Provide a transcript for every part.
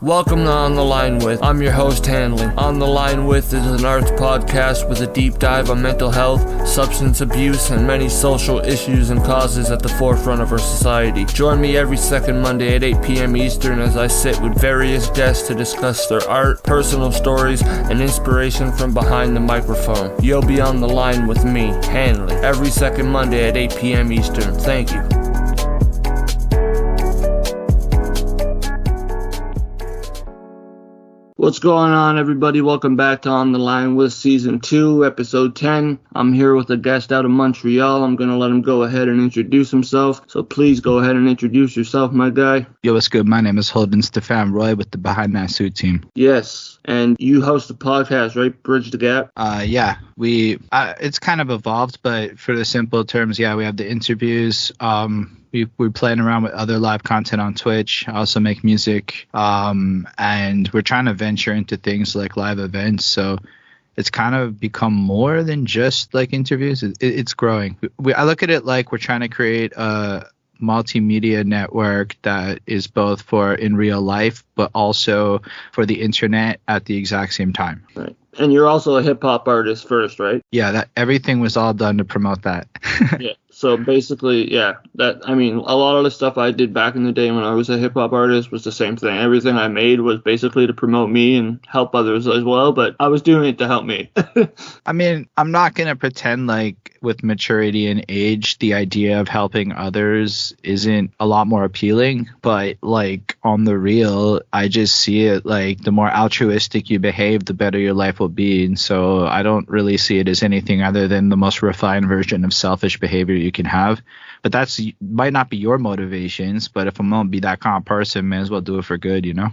Welcome to On the Line With. I'm your host, Hanley. On the Line With is an arts podcast with a deep dive on mental health, substance abuse, and many social issues and causes at the forefront of our society. Join me every second Monday at 8 p.m. Eastern as I sit with various guests to discuss their art, personal stories, and inspiration from behind the microphone. You'll be on the line with me, Hanley, every second Monday at 8 p.m. Eastern. Thank you. What's going on, everybody? Welcome back to On the Line With Season 2, Episode 10. I'm here with a guest out of Montreal. I'm going to let him go ahead and introduce himself. So please go ahead and introduce yourself, my guy. Yo, what's good? My name is Holden Stephan Roy with the Behind That Suit team. Yes, and you host a podcast, right? Bridge the Gap? Yeah. It's kind of evolved, but for the simple terms, yeah, we have the interviews. We're playing around with other live content on Twitch. I also make music, and we're trying to venture into things like live events. So it's kind of become more than just like interviews. It's growing. I look at it like we're trying to create a multimedia network that is both for in real life, but also for the internet at the exact same time. Right. And you're also a hip hop artist first, right? Yeah, everything was all done to promote that. Yeah. So basically, yeah, a lot of the stuff I did back in the day when I was a hip hop artist was the same thing. Everything I made was basically to promote me and help others as well, but I was doing it to help me. I mean, I'm not going to pretend like with maturity and age, the idea of helping others isn't a lot more appealing, but like on the real, I just see it like the more altruistic you behave, the better your life will be. And so I don't really see it as anything other than the most refined version of selfish behavior you can have. But that's might not be your motivations, but if I'm gonna be that kind of person, may as well do it for good, you know?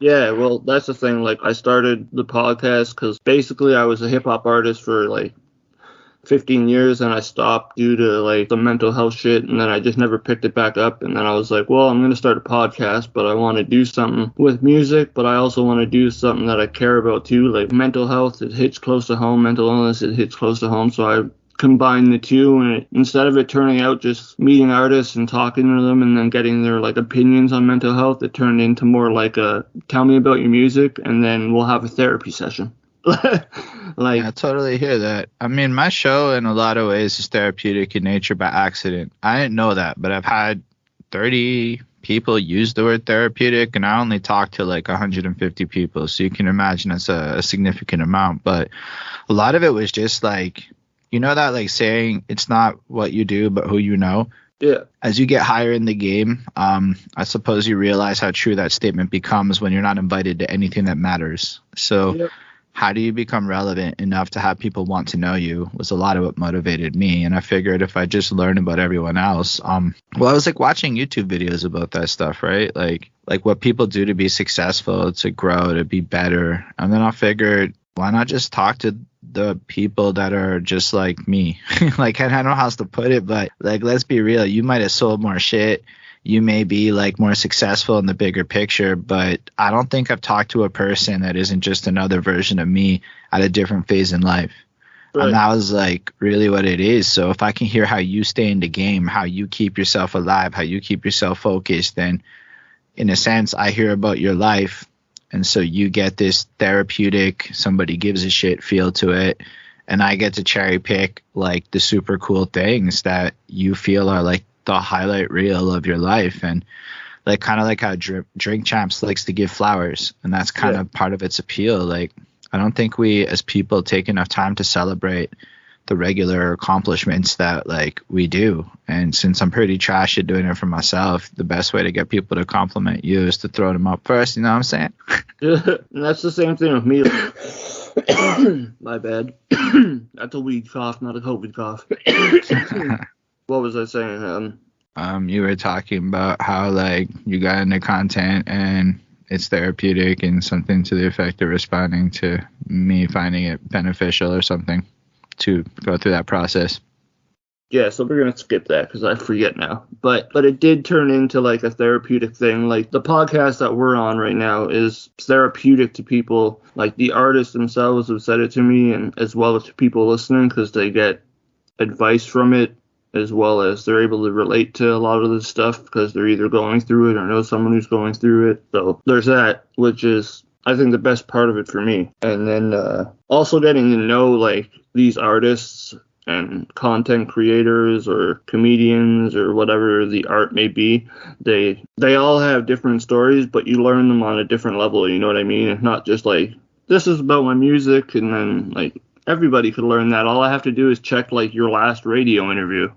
Yeah, well, that's the thing. Like, I started the podcast because basically I was a hip hop artist for like 15 years and I stopped due to like some mental health shit, and then I just never picked it back up. And then I was like, well, I'm going to start a podcast, but I want to do something with music, but I also want to do something that I care about too. Like mental health, it hits close to home. Mental illness, it hits close to home. So I combine the two, and instead of it turning out just meeting artists and talking to them and then getting their like opinions on mental health, it turned into more like a tell me about your music and then we'll have a therapy session. Like, I totally hear that. I mean, my show in a lot of ways is therapeutic in nature by accident. I didn't know that, but I've had 30 people use the word therapeutic, and I only talked to like 150 people. So you can imagine it's a significant amount. But a lot of it was just like, you know, that like saying it's not what you do, but who you know. Yeah. As you get higher in the game, I suppose you realize how true that statement becomes when you're not invited to anything that matters. So yep. How do you become relevant enough to have people want to know you was a lot of what motivated me. And I figured if I just learn about everyone else, I was like watching YouTube videos about that stuff, right? Like what people do to be successful, to grow, to be better. And then I figured, why not just talk to the people that are just like me? Like, I don't know how else to put it, but like, let's be real. You might have sold more shit. You may be like more successful in the bigger picture, but I don't think I've talked to a person that isn't just another version of me at a different phase in life. Right. And that was like really what it is. So if I can hear how you stay in the game, how you keep yourself alive, how you keep yourself focused, then in a sense, I hear about your life. And so you get this therapeutic, somebody gives a shit feel to it. And I get to cherry pick like the super cool things that you feel are like the highlight reel of your life. And like kind of like how Drink Champs likes to give flowers, and that's kind of part of its appeal. Like, I don't think we as people take enough time to celebrate the regular accomplishments that like we do. And since I'm pretty trash at doing it for myself, the best way to get people to compliment you is to throw them up first. You know what I'm saying? Yeah, and that's the same thing with me. My bad. That's a weed cough, not a COVID cough. What was I saying? You were talking about how like you got into content and it's therapeutic and something to the effect of responding to me finding it beneficial or something to go through that process. Yeah, so we're going to skip that because I forget now. But it did turn into like a therapeutic thing. Like the podcast that we're on right now is therapeutic to people. Like the artists themselves have said it to me, and as well as to people listening, because they get advice from it as well as they're able to relate to a lot of this stuff because they're either going through it or know someone who's going through it. So there's that, which is, I think, the best part of it for me. And then also getting to know like these artists and content creators or comedians or whatever the art may be, they all have different stories, but you learn them on a different level, you know what I mean? It's not just like, this is about my music, and then like everybody could learn that. All I have to do is check like your last radio interview.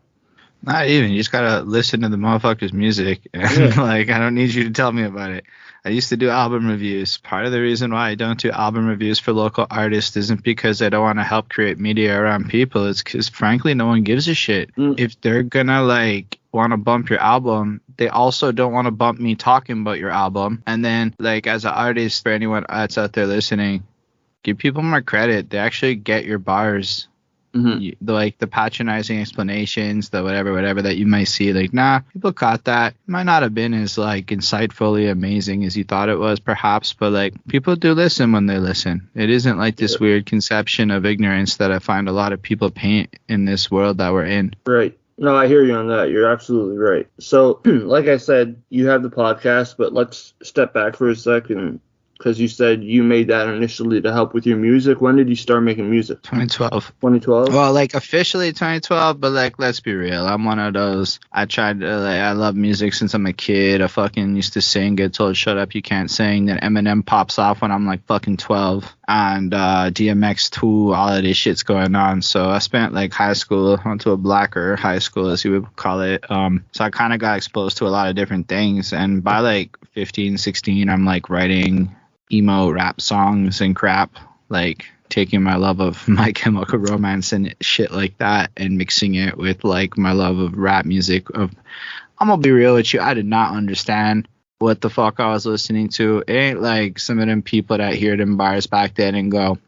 Not even. You just gotta listen to the motherfucker's music. And like, I don't need you to tell me about it. I used to do album reviews. Part of the reason why I don't do album reviews for local artists isn't because I don't want to help create media around people. It's because, frankly, no one gives a shit. If they're gonna like want to bump your album, they also don't want to bump me talking about your album. And then, like, as an artist, for anyone that's out there listening, give people more credit. They actually get your bars. Like the patronizing explanations, the whatever that you might see, like, nah, people caught that. It might not have been as like insightfully amazing as you thought it was, perhaps, but like people do listen when they listen. It isn't like this weird conception of ignorance that I find a lot of people paint in this world that we're in. Right. No, I hear you on that. You're absolutely right. So, like I said, you have the podcast, but let's step back for a second. Because you said you made that initially to help with your music. When did you start making music? 2012. 2012? Well, like officially 2012, but like, let's be real. I'm one of those. I love music since I'm a kid. I fucking used to sing, get told, shut up, you can't sing. Then Eminem pops off when I'm like fucking 12. And DMX2, all of this shit's going on. So I spent like high school, went to a blacker high school, as you would call it. So I kind of got exposed to a lot of different things. And by like 15, 16, I'm like writing emo rap songs and crap, like taking my love of My Chemical Romance and shit like that and mixing it with like my love of rap music. I'm gonna be real with you, I did not understand what the fuck I was listening to. It ain't like some of them people that hear them bars back then and go,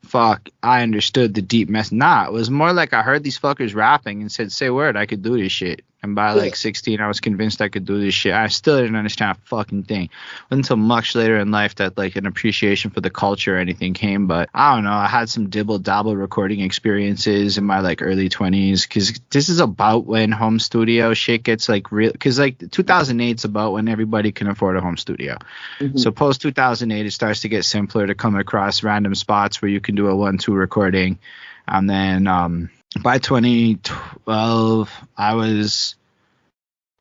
fuck, I understood the deep mess. Nah, it was more like I heard these fuckers rapping and said, say word, I could do this shit. And by like 16, I was convinced I could do this shit. I still didn't understand a fucking thing. Until much later in life that like an appreciation for the culture or anything came. But I don't know. I had some dibble-dabble recording experiences in my like early 20s. Because this is about when home studio shit gets like real. Because like 2008 is about when everybody can afford a home studio. So post 2008, it starts to get simpler to come across random spots where you can do a 1-2 recording. And then by 2012, I was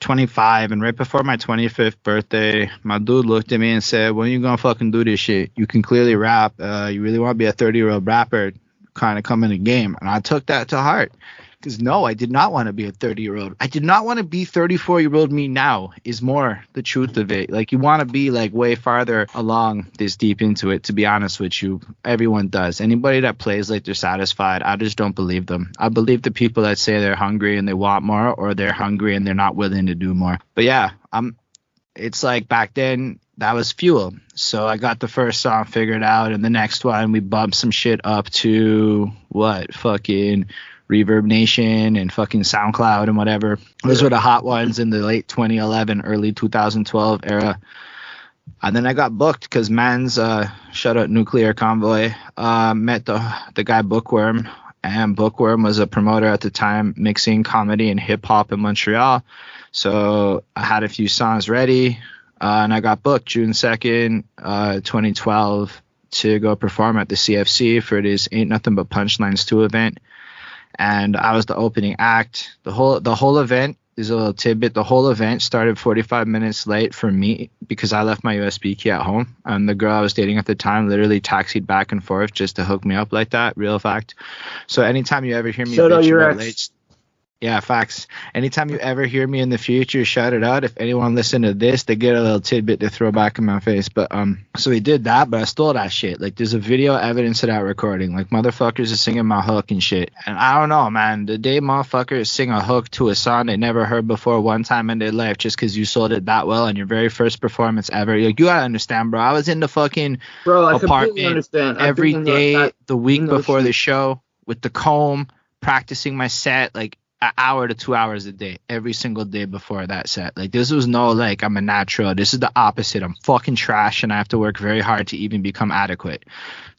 25, and right before my 25th birthday, my dude looked at me and said, when are you gonna fucking do this shit? You can clearly rap. You really want to be a 30-year-old rapper, kind of come in the game. And I took that to heart. Because no, I did not want to be a 30-year-old. I did not want to be 34-year-old me now is more the truth of it. Like, you want to be like way farther along this deep into it, to be honest with you. Everyone does. Anybody that plays like they're satisfied, I just don't believe them. I believe the people that say they're hungry and they want more, or they're hungry and they're not willing to do more. But yeah, it's like back then, that was fuel. So I got the first song figured out, and the next one we bumped some shit up to fucking Reverb Nation and fucking SoundCloud and whatever. Those were the hot ones in the late 2011, early 2012 era. And then I got booked because Mans, shout out Nuclear Convoy, met the guy Bookworm. And Bookworm was a promoter at the time mixing comedy and hip hop in Montreal. So I had a few songs ready, and I got booked June 2nd, 2012 to go perform at the CFC for this Ain't Nothing But Punchlines 2 event. And I was the opening act. The whole event is a little tidbit. The whole event started 45 minutes late for me because I left my USB key at home. And the girl I was dating at the time literally taxied back and forth just to hook me up like that. Real fact. So anytime you ever hear me bitch about late, yeah, facts. Anytime you ever hear me in the future, shout it out. If anyone listen to this, they get a little tidbit to throw back in my face. But so we did that, but I stole that shit. Like, there's a video evidence of that recording. Like, motherfuckers are singing my hook and shit. And I don't know, man. The day motherfuckers sing a hook to a song they never heard before one time in their life just because you sold it that well on your very first performance ever. Like, you gotta understand, bro. I was in the fucking apartment every day the week before the show with the comb, practicing my set, like, an hour to 2 hours a day, every single day before that set. Like, this was no, like, I'm a natural. This is the opposite. I'm fucking trash, and I have to work very hard to even become adequate.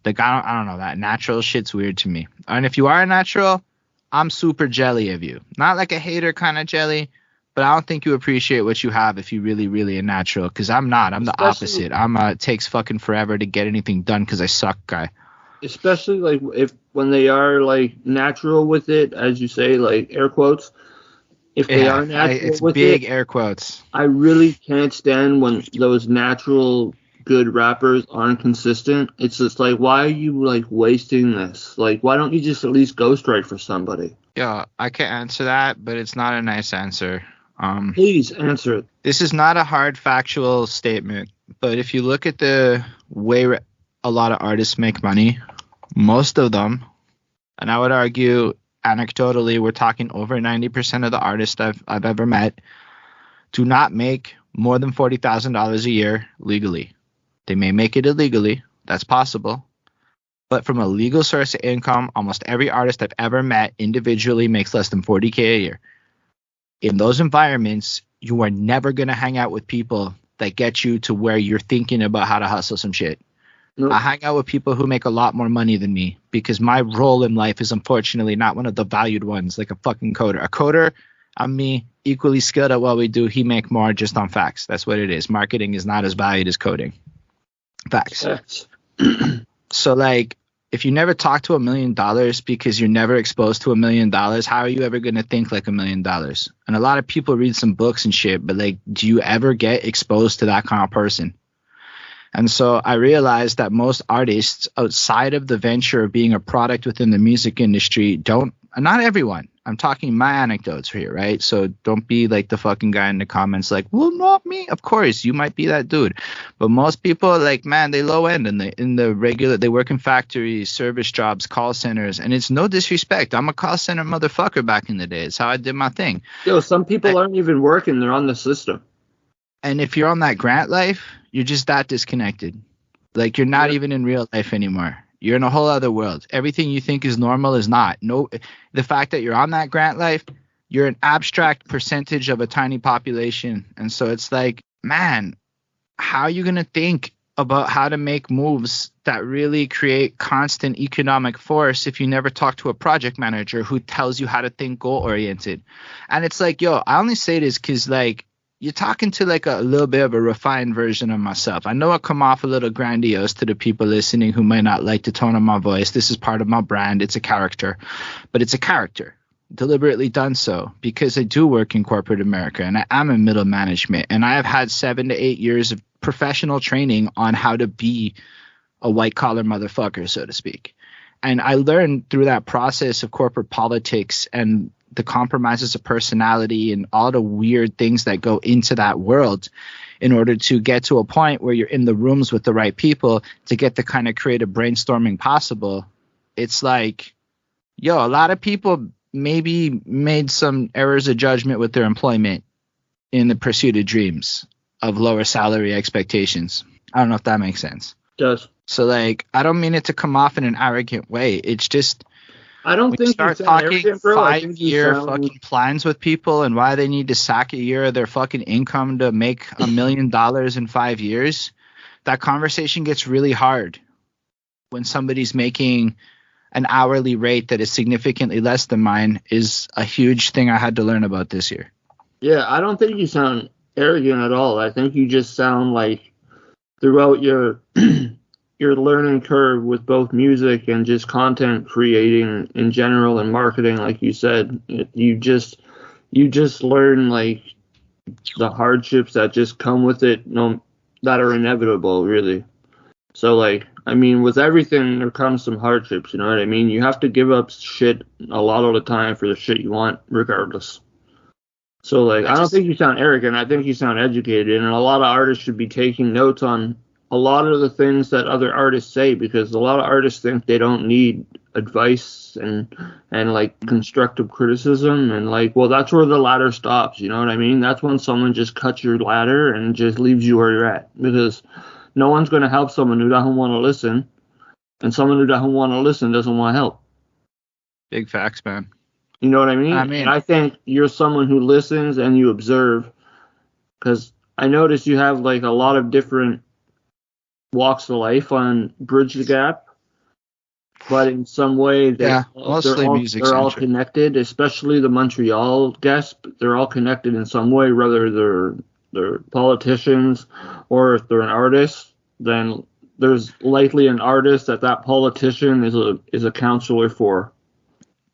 Like, I don't know. That natural shit's weird to me. And if you are a natural, I'm super jelly of you. Not like a hater kind of jelly, but I don't think you appreciate what you have if you really, really are natural. Because I'm not. I'm the Especially, opposite. I'm it takes fucking forever to get anything done because I suck guy. especially like if when they are like natural with it, as you say, like air quotes. If they Yeah, are natural it's with it, big air quotes. I really can't stand when those natural good rappers aren't consistent. It's just like, why are you like wasting this? Like, why don't you just at least ghostwrite for somebody? Yeah, I can answer that, but it's not a nice answer. Please answer it. This is not a hard factual statement, but if you look at the way a lot of artists make money, most of them, and I would argue anecdotally, we're talking over 90% of the artists I've ever met, do not make more than $40,000 a year legally. They may make it illegally. That's possible. But from a legal source of income, almost every artist I've ever met individually makes less than $40K a year. In those environments, you are never going to hang out with people that get you to where you're thinking about how to hustle some shit. I Nope. hang out with people who make a lot more money than me because my role in life is unfortunately not one of the valued ones, like a fucking coder. A coder, I'm me, equally skilled at what we do. He make more just on facts. That's what it is. Marketing is not as valued as coding. Facts. Facts. So like, if you never talk to $1 million because you're never exposed to $1 million, how are you ever going to think like $1 million? And a lot of people read some books and shit, but like, do you ever get exposed to that kind of person? And so I realized that most artists outside of the venture of being a product within the music industry don't, not everyone, I'm talking my anecdotes here, right? So don't be like the fucking guy in the comments like, well, not me. Of course, you might be that dude. But most people like, man, they low end in the regular, they work in factories, service jobs, call centers. And it's no disrespect. I'm a call center motherfucker back in the day. It's how I did my thing. Yo, some people aren't even working. They're on the system. And if you're on that grant life, you're just that disconnected. Like you're not Yep. even in real life anymore. You're in a whole other world. Everything you think is normal is not. No, the fact that you're on that grant life, you're an abstract percentage of a tiny population. And so it's like, man, how are you going to think about how to make moves that really create constant economic force if you never talk to a project manager who tells you how to think goal oriented? And it's like, yo, I only say this because like, you're talking to like a little bit of a refined version of myself. I know I come off a little grandiose to the people listening who might not like the tone of my voice. This is part of my brand. It's a character, but it's a character deliberately done so because I do work in corporate America and I am in middle management and I have had 7 to 8 years of professional training on how to be a white collar motherfucker, so to speak. And I learned through that process of corporate politics and the compromises of personality and all the weird things that go into that world in order to get to a point where you're in the rooms with the right people to get the kind of creative brainstorming possible. It's like, yo, a lot of people maybe made some errors of judgment with their employment in the pursuit of dreams of lower salary expectations. I don't know if that makes sense. Does. So like, I don't mean it to come off in an arrogant way. It's just, I don't we think you start sound talking arrogant, bro. I think you 5-year sound. fucking plans with people and why they need to sack a year of their fucking income to make $1 million in 5 years. That conversation gets really hard when somebody's making an hourly rate that is significantly less than mine is a huge thing I had to learn about this year. Yeah, I don't think you sound arrogant at all. I think you just sound like throughout your your learning curve with both music and just content creating in general and marketing, like you said, you just learn like the hardships that just come with it, no, that are inevitable, really. So like, I mean, with everything there comes some hardships. You know what I mean? You have to give up shit a lot of the time for the shit you want, regardless. So like, I don't think you sound arrogant. I think you sound educated, and a lot of artists should be taking notes on a lot of the things that other artists say, because a lot of artists think they don't need advice and like constructive criticism, and like, well, that's where the ladder stops. You know what I mean? That's when someone just cuts your ladder and just leaves you where you're at, because no one's going to help someone who doesn't want to listen, and someone who doesn't want to listen doesn't want help. Big facts, man. You know what I mean? And I think you're someone who listens and you observe, because I notice you have like a lot of different walks of life on Bridge the Gap. but in some way Yeah, mostly music they're all centric. connected, especially the Montreal guests. They're all connected in some way, whether they're politicians or if they're an artist. Then there's likely an artist that politician is a counselor for.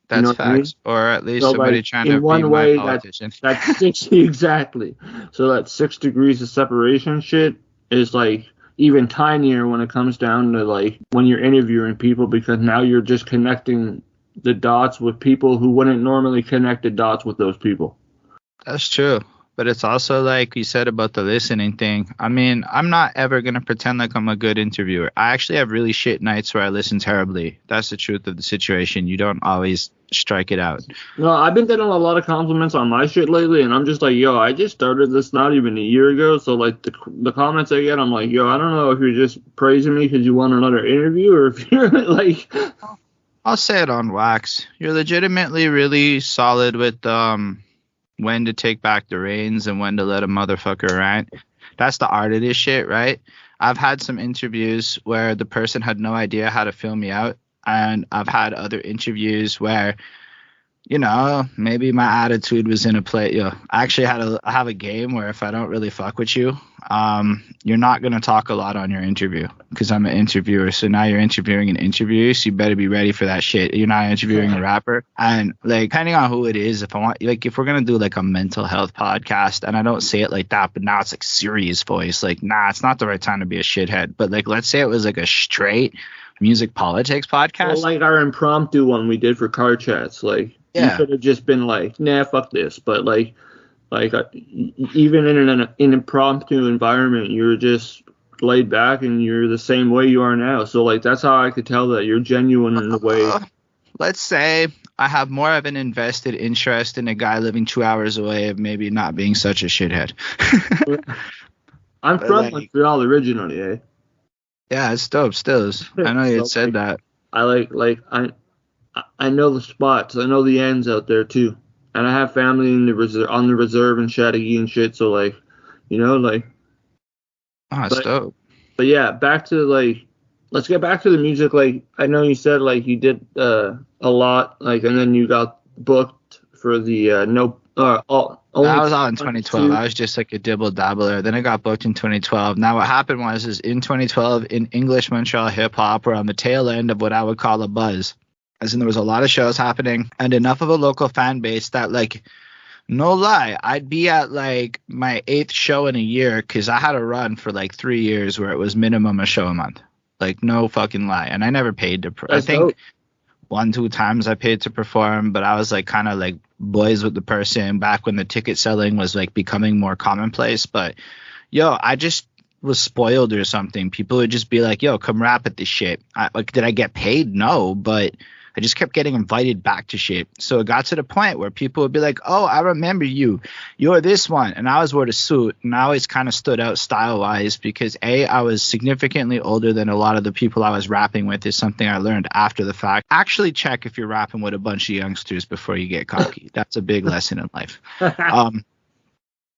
You know That's what I mean? facts. Or at least So somebody like trying to in be one my way politician. that's 60 exactly. So that 6 degrees of separation shit is like even tinier when it comes down to like when you're interviewing people, because now you're just connecting the dots with people who wouldn't normally connect the dots with those people. That's true. But it's also like you said about the listening thing. I mean, I'm not ever going to pretend like I'm a good interviewer. I actually have really shit nights where I listen terribly. That's the truth of the situation. You don't always strike it out. No, I've been getting a lot of compliments on my shit lately, and I'm just like, yo, I just started this not even a year ago. So like the comments I get, I'm like, yo, I don't know if you're just praising me because you want another interview, or if you're like, I'll say it on wax. You're legitimately really solid with when to take back the reins and when to let a motherfucker rant. That's the art of this shit, right? I've had some interviews where the person had no idea how to fill me out, and I've had other interviews where, you know, maybe my attitude was in a play. I actually I have a game where if I don't really fuck with you, you're not gonna talk a lot on your interview because I'm an interviewer. So now you're interviewing an interviewer, so you better be ready for that shit. You're not interviewing a rapper, and like depending on who it is, if we're gonna do like a mental health podcast, and I don't say it like that, but now it's like serious voice, like nah, it's not the right time to be a shithead. But like let's say it was like a straight music politics podcast, well, like our impromptu one we did for car chats, like. Yeah. You could have just been like, nah, fuck this. But even in an impromptu environment, you're just laid back and you're the same way you are now. So like that's how I could tell that you're genuine in the way. Let's say I have more of an invested interest in a guy living 2 hours away of maybe not being such a shithead. I'm from Montreal originally, eh? Yeah, it's dope. Stills. I know you had said that. I know the spots. I know the ends out there too, and I have family in the reserve in Chateauguay and shit. So like, you know, like. Oh, it's dope. But yeah, back to like, let's get back to the music. Like, I know you said like you did a lot, like, and then you got booked for the that was all in 2012. I was just like a dibble dabbler. Then I got booked in 2012. Now what happened is in 2012 in English Montreal hip hop, we're on the tail end of what I would call a buzz. As in there was a lot of shows happening and enough of a local fan base that like, no lie, I'd be at like my 8th show in a year because I had a run for like 3 years where it was minimum a show a month. Like no fucking lie. And I never paid to I think 1-2 times I paid to perform, but I was like kind of like boys with the person back when the ticket selling was like becoming more commonplace. But yo, I just was spoiled or something. People would just be like, yo, come rap at this shit. Did I get paid? No, but I just kept getting invited back to shit. So it got to the point where people would be like, oh, I remember you. You're this one. And I always wore the suit. And I always kind of stood out style-wise because, A, I was significantly older than a lot of the people I was rapping with is something I learned after the fact. Actually check if you're rapping with a bunch of youngsters before you get cocky. That's a big lesson in life.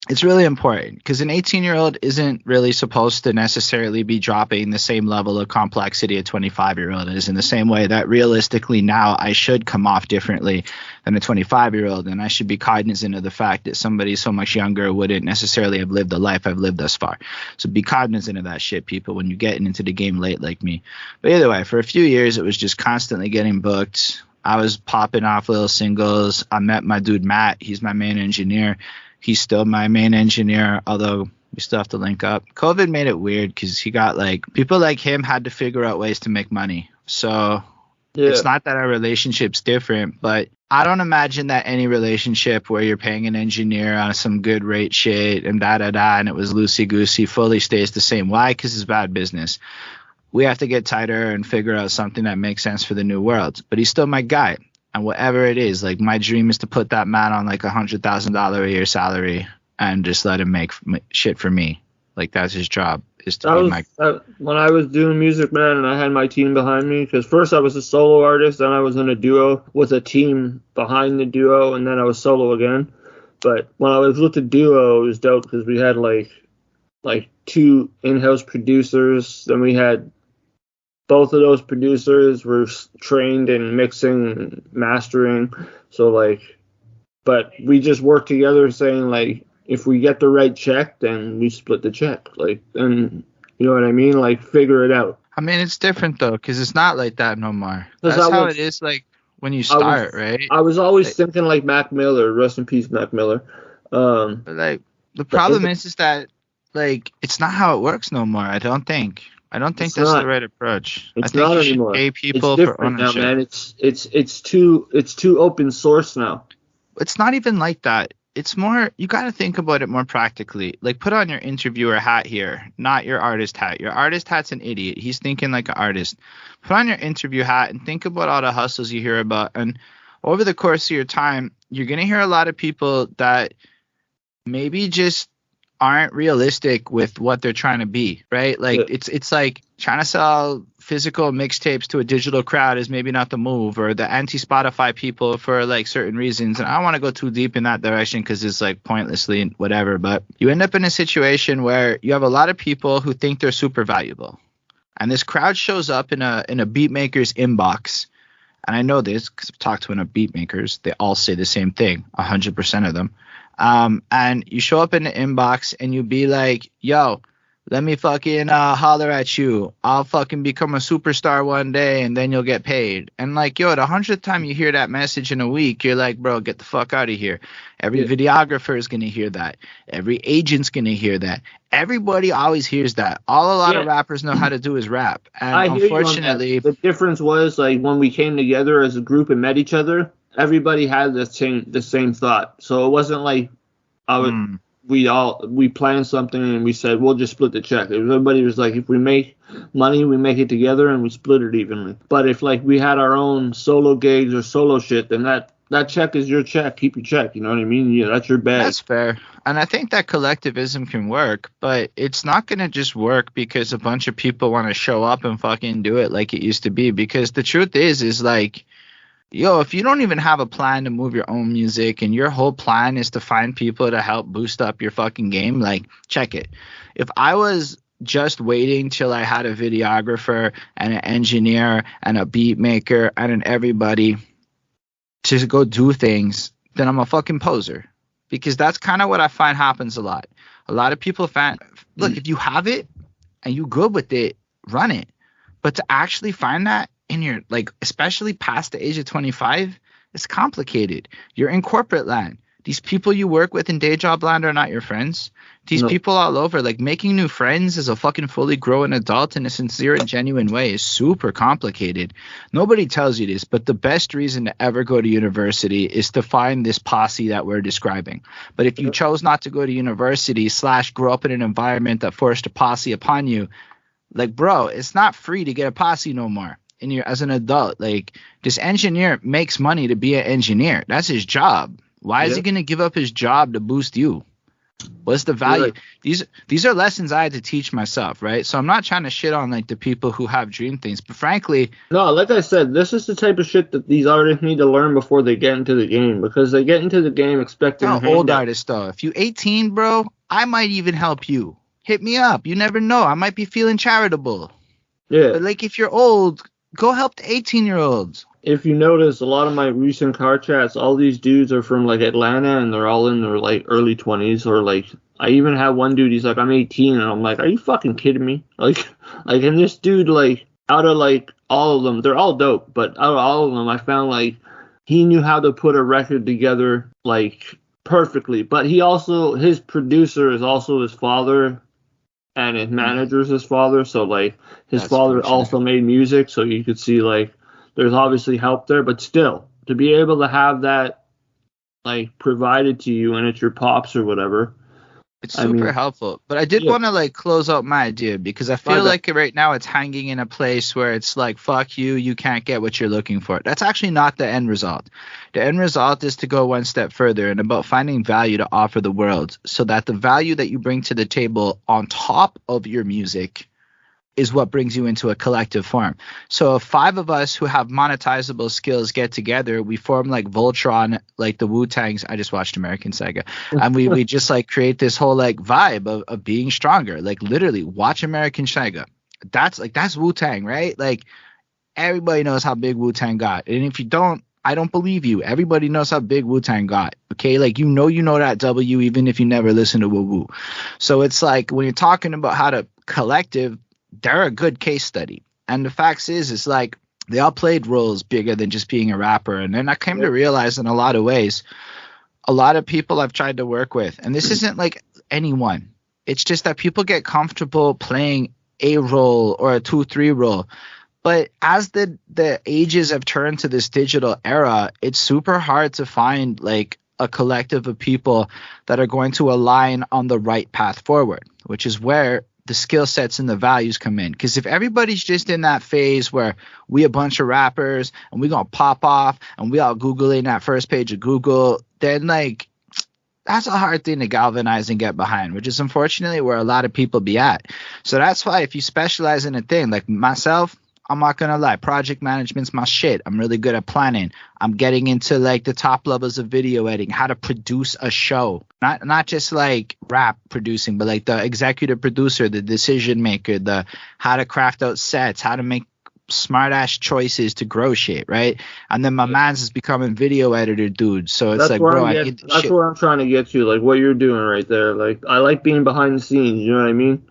It's really important because an 18-year-old isn't really supposed to necessarily be dropping the same level of complexity a 25-year-old is, in the same way that realistically now I should come off differently than a 25-year-old, and I should be cognizant of the fact that somebody so much younger wouldn't necessarily have lived the life I've lived thus far. So be cognizant of that shit, people, when you're getting into the game late like me. But either way, for a few years it was just constantly getting booked. I was popping off little singles. I met my dude Matt. He's my main engineer. He's still my main engineer, although we still have to link up. COVID made it weird because he got like people like him had to figure out ways to make money. So It's not that our relationship's different, but I don't imagine that any relationship where you're paying an engineer on some good rate shit and and it was loosey goosey fully stays the same. Why? Because it's bad business. We have to get tighter and figure out something that makes sense for the new world. But he's still my guy. And whatever it is, like my dream is to put that man on like $100,000 a year salary and just let him make shit for me. Like that's his job. When I was doing music, man, and I had my team behind me, because first I was a solo artist, then I was in a duo with a team behind the duo, and then I was solo again. But when I was with the duo, it was dope because we had like 2 in-house producers, then we had both of those producers were trained in mixing and mastering. So like, but we just worked together saying like, if we get the right check, then we split the check. Like, and you know what I mean? Like, figure it out. I mean, it's different though, because it's not like that no more. 'Cause That's how it is, like when you start, right? I was always Like, thinking like Mac Miller, rest in peace, Mac Miller. but, like the problem is that like it's not how it works no more. I don't think that's the right approach. I think you should pay people for ownership. Now, man. It's too open source now. It's not even like that. It's more, you got to think about it more practically. Like, put on your interviewer hat here, not your artist hat. Your artist hat's an idiot. He's thinking like an artist. Put on your interview hat and think about all the hustles you hear about. And over the course of your time, you're going to hear a lot of people that maybe just aren't realistic with what they're trying to be, right? Like, yeah. It's like trying to sell physical mixtapes to a digital crowd is maybe not the move, or the anti-Spotify people for like certain reasons. And I don't want to go too deep in that direction because it's like pointlessly whatever, but you end up in a situation where you have a lot of people who think they're super valuable. And this crowd shows up in a beat maker's inbox. And I know this because I've talked to enough beat makers. They all say the same thing, 100% of them. And you show up in the inbox and you be like, yo, let me fucking holler at you. I'll fucking become a superstar one day and then you'll get paid. And like, yo, the 100th time you hear that message in a week, you're like, bro, get the fuck out of here. Every videographer is going to hear that. Every agent's going to hear that. Everybody always hears that. All a lot of rappers know how to do is rap. And unfortunately, the difference was like when we came together as a group and met each other, everybody had the same thought. So it wasn't like we planned something and we said we'll just split the check. Everybody was like, if we make money, we make it together and we split it evenly. But if like we had our own solo gigs or solo shit, then that check is your check. Keep your check. You know what I mean? Yeah, that's your bag. That's fair. And I think that collectivism can work, but it's not going to just work because a bunch of people want to show up and fucking do it like it used to be. Because the truth is like, yo, if you don't even have a plan to move your own music and your whole plan is to find people to help boost up your fucking game, like, check it. If I was just waiting till I had a videographer and an engineer and a beat maker and an everybody to go do things, then I'm a fucking poser. Because that's kind of what I find happens a lot. A lot of people find, look, if you have it and you good with it, run it. But to actually find that in your, like, especially past the age of 25, it's complicated. You're in corporate land. These people you work with in day job land are not your friends. These people all over, like, making new friends as a fucking fully grown adult in a sincere and genuine way is super complicated. Nobody tells you this, but the best reason to ever go to university is to find this posse that we're describing. But if you chose not to go to university / grow up in an environment that forced a posse upon you, like, bro, it's not free to get a posse no more. And you're, as an adult, like, this engineer makes money to be an engineer. That's his job. Why is he going to give up his job to boost you? What's the value? These are lessons I had to teach myself, right? So I'm not trying to shit on like the people who have dream things, but frankly, no, like I said, this is the type of shit that these artists need to learn before they get into the game, because they get into the game expecting old artists though. If you 18, bro, I might even help you. Hit me up. You never know. I might be feeling charitable. Yeah. But like if you're old, go help the 18-year-olds. If you notice, a lot of my recent car chats, all these dudes are from like Atlanta and they're all in their like early 20s, or like I even have one dude, he's like, I'm 18, and I'm like, are you fucking kidding me? Like and this dude, like, out of like all of them, they're all dope, but out of all of them, I found like he knew how to put a record together like perfectly. But he also, his producer is also his father, and his manager is his father, so like his father also made music, so you could see like there's obviously help there, but still, to be able to have that like provided to you and it's your pops or whatever, it's super helpful. But I did want to like close out my idea, because I feel like right now it's hanging in a place where it's like, fuck you, you can't get what you're looking for. That's actually not the end result. The end result is to go one step further and about finding value to offer the world, so that the value that you bring to the table on top of your music is what brings you into a collective form. So if 5 of us who have monetizable skills get together, we form like Voltron, like the Wu-Tangs. I just watched American Saga. And we just like create this whole like vibe of being stronger. Like literally watch American Saga. that's Wu-Tang, right? Like everybody knows how big Wu-Tang got. And if you don't, I don't believe you. Everybody knows how big Wu-Tang got. Okay, like you know that W even if you never listen to Wu. So it's like when you're talking about how to collective, they're a good case study. And the fact is, it's like they all played roles bigger than just being a rapper. And then I came to realize in a lot of ways, a lot of people I've tried to work with, and this isn't like anyone. It's just that people get comfortable playing a role or a 2-3 role. But as the ages have turned to this digital era, it's super hard to find like a collective of people that are going to align on the right path forward, which is where the skill sets and the values come in. Because if everybody's just in that phase where we a bunch of rappers and we gonna pop off and we all Googling that first page of Google, then like that's a hard thing to galvanize and get behind, which is unfortunately where a lot of people be at. So that's why if you specialize in a thing like myself, I'm not going to lie, project management's my shit. I'm really good at planning. I'm getting into like the top levels of video editing, how to produce a show, not just like rap producing, but like the executive producer, the decision maker, the how to craft out sets, how to make smart ass choices to grow shit, right? And then my man's is becoming video editor dude. So it's like, bro, that's where I'm trying to get to, like what you're doing right there. Like I like being behind the scenes, you know what I mean?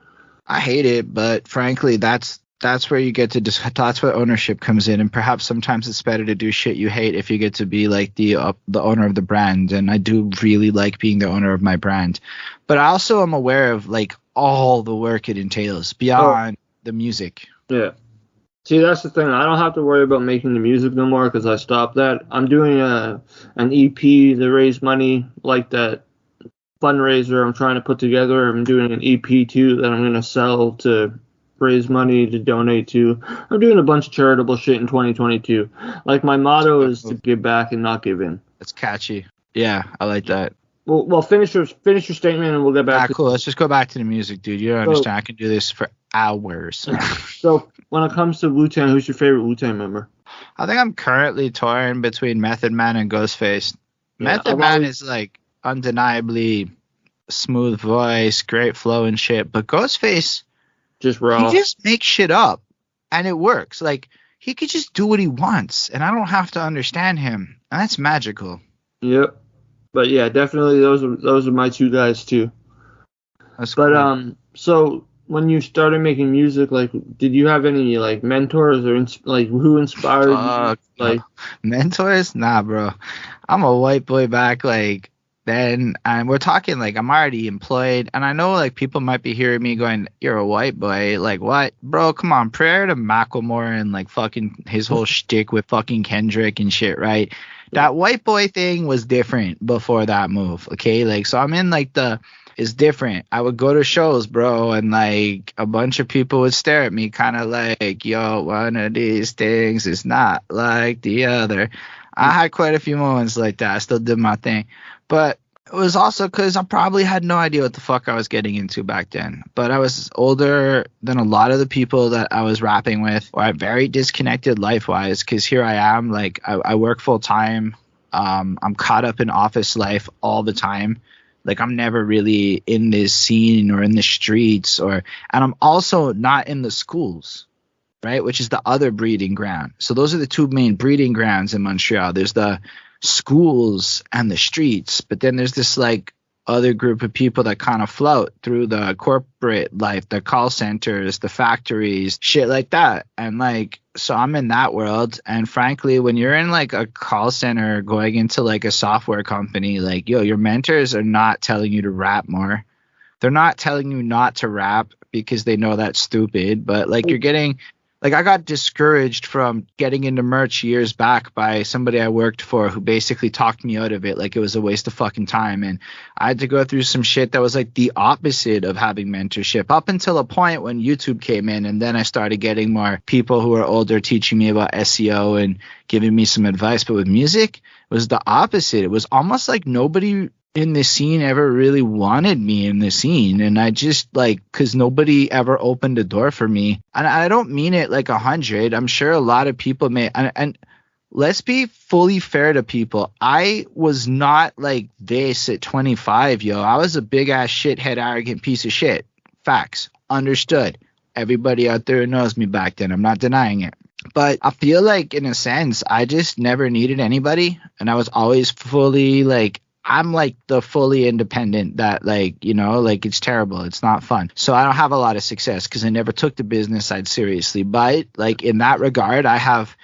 I hate it, but frankly, that's where you get to that's where ownership comes in, and perhaps sometimes it's better to do shit you hate if you get to be like the owner of the brand. And I do really like being the owner of my brand, but I also am aware of like all the work it entails beyond the music. Yeah. See, that's the thing. I don't have to worry about making the music no more because I stopped that. I'm doing an EP to raise money, like that fundraiser I'm trying to put together. I'm doing an EP too that I'm going to sell to raise money to donate to. I'm doing a bunch of charitable shit in 2022. Like my motto is to give back and not give in. It's catchy. Yeah, I like that. Well, finish your statement and we'll get back. Cool. Let's just go back to the music, dude. You don't understand. I can do this for hours. So when it comes to Wu-Tang, who's your favorite Wu-Tang member? I think I'm currently torn between Method Man and Ghostface. Method Man is like undeniably smooth voice, great flow and shit, but Ghostface just raw. He just makes shit up and it works. Like he could just do what he wants and I don't have to understand him. And that's magical. Yep. But yeah, definitely those are my two guys too. That's cool. So when you started making music, like did you have any like mentors or like who inspired you? Like mentors? Nah, bro. I'm a white boy back like then, and we're talking like I'm already employed, and I know like people might be hearing me going, "You're a white boy." Like what, bro? Come on, prior to Macklemore and like fucking his whole shtick with fucking Kendrick and shit, right? That white boy thing was different before that move, okay? Like so, I'm in like it's different. I would go to shows, bro, and like a bunch of people would stare at me, kind of like, "Yo, one of these things is not like the other." I had quite a few moments like that. I still did my thing. But it was also because I probably had no idea what the fuck I was getting into back then. But I was older than a lot of the people that I was rapping with, or very disconnected life-wise, because here I am, like, I work full-time. I'm caught up in office life all the time. Like, I'm never really in this scene or in the streets, and I'm also not in the schools, right, which is the other breeding ground. So those are the two main breeding grounds in Montreal. There's the schools and the streets, but then there's this like other group of people that kind of float through the corporate life, the call centers, the factories, shit like that. And like, so I'm in that world. And frankly, when you're in like a call center going into like a software company, like, yo, your mentors are not telling you to rap more. They're not telling you not to rap because they know that's stupid, but like you're getting like I got discouraged from getting into merch years back by somebody I worked for who basically talked me out of it like it was a waste of fucking time. And I had to go through some shit that was like the opposite of having mentorship up until a point when YouTube came in. And then I started getting more people who are older teaching me about SEO and giving me some advice. But with music, it was the opposite. It was almost like nobody in the scene ever really wanted me in the scene, and I just like because nobody ever opened a door for me. And I don't mean it like 100. I'm sure a lot of people may, and let's be fully fair to people. I was not like this at 25, yo. I was a big ass shithead, arrogant piece of shit. Facts. Understood. everybody out there knows me back then. I'm not denying it. But I feel like, in a sense, I just never needed anybody. And I was always fully, like, I'm like the fully independent that, like, you know, like, it's terrible. It's not fun. So I don't have a lot of success because I never took the business side seriously. But, like, in that regard, I have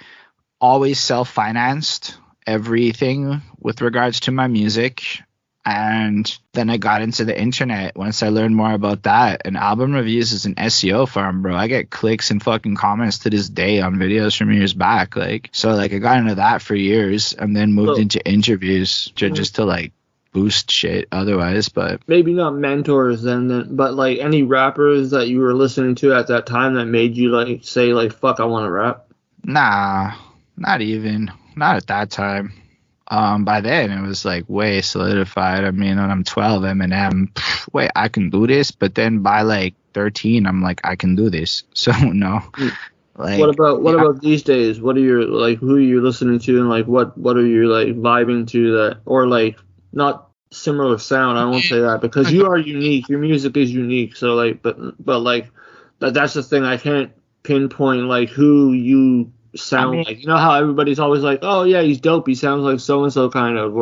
always self-financed everything with regards to my music. And then I got into the internet once I learned more about that. And album reviews is an SEO farm, bro. I get clicks and fucking comments to this day on videos from years back. Like, so, like, I got into that for years and then moved into interviews just to, like, boost shit otherwise. But maybe not mentors then, but, like, any rappers that you were listening to at that time that made you, like, say, like, fuck, I want to rap? Nah, not even. Not at that time. By then it was like way solidified. I mean, when I'm 12, Eminem, wait, I can do this. But then by like 13, I'm like, I can do this. So no. Like, what about these days? What are your, like, who are you listening to, and like what are you, like, vibing to that, or like not similar sound? I won't say that because you are unique. Your music is unique. So like, but like that's the thing. I can't pinpoint like who you sound like. You know how everybody's always like, oh yeah, he's dope, he sounds like so and so kind of,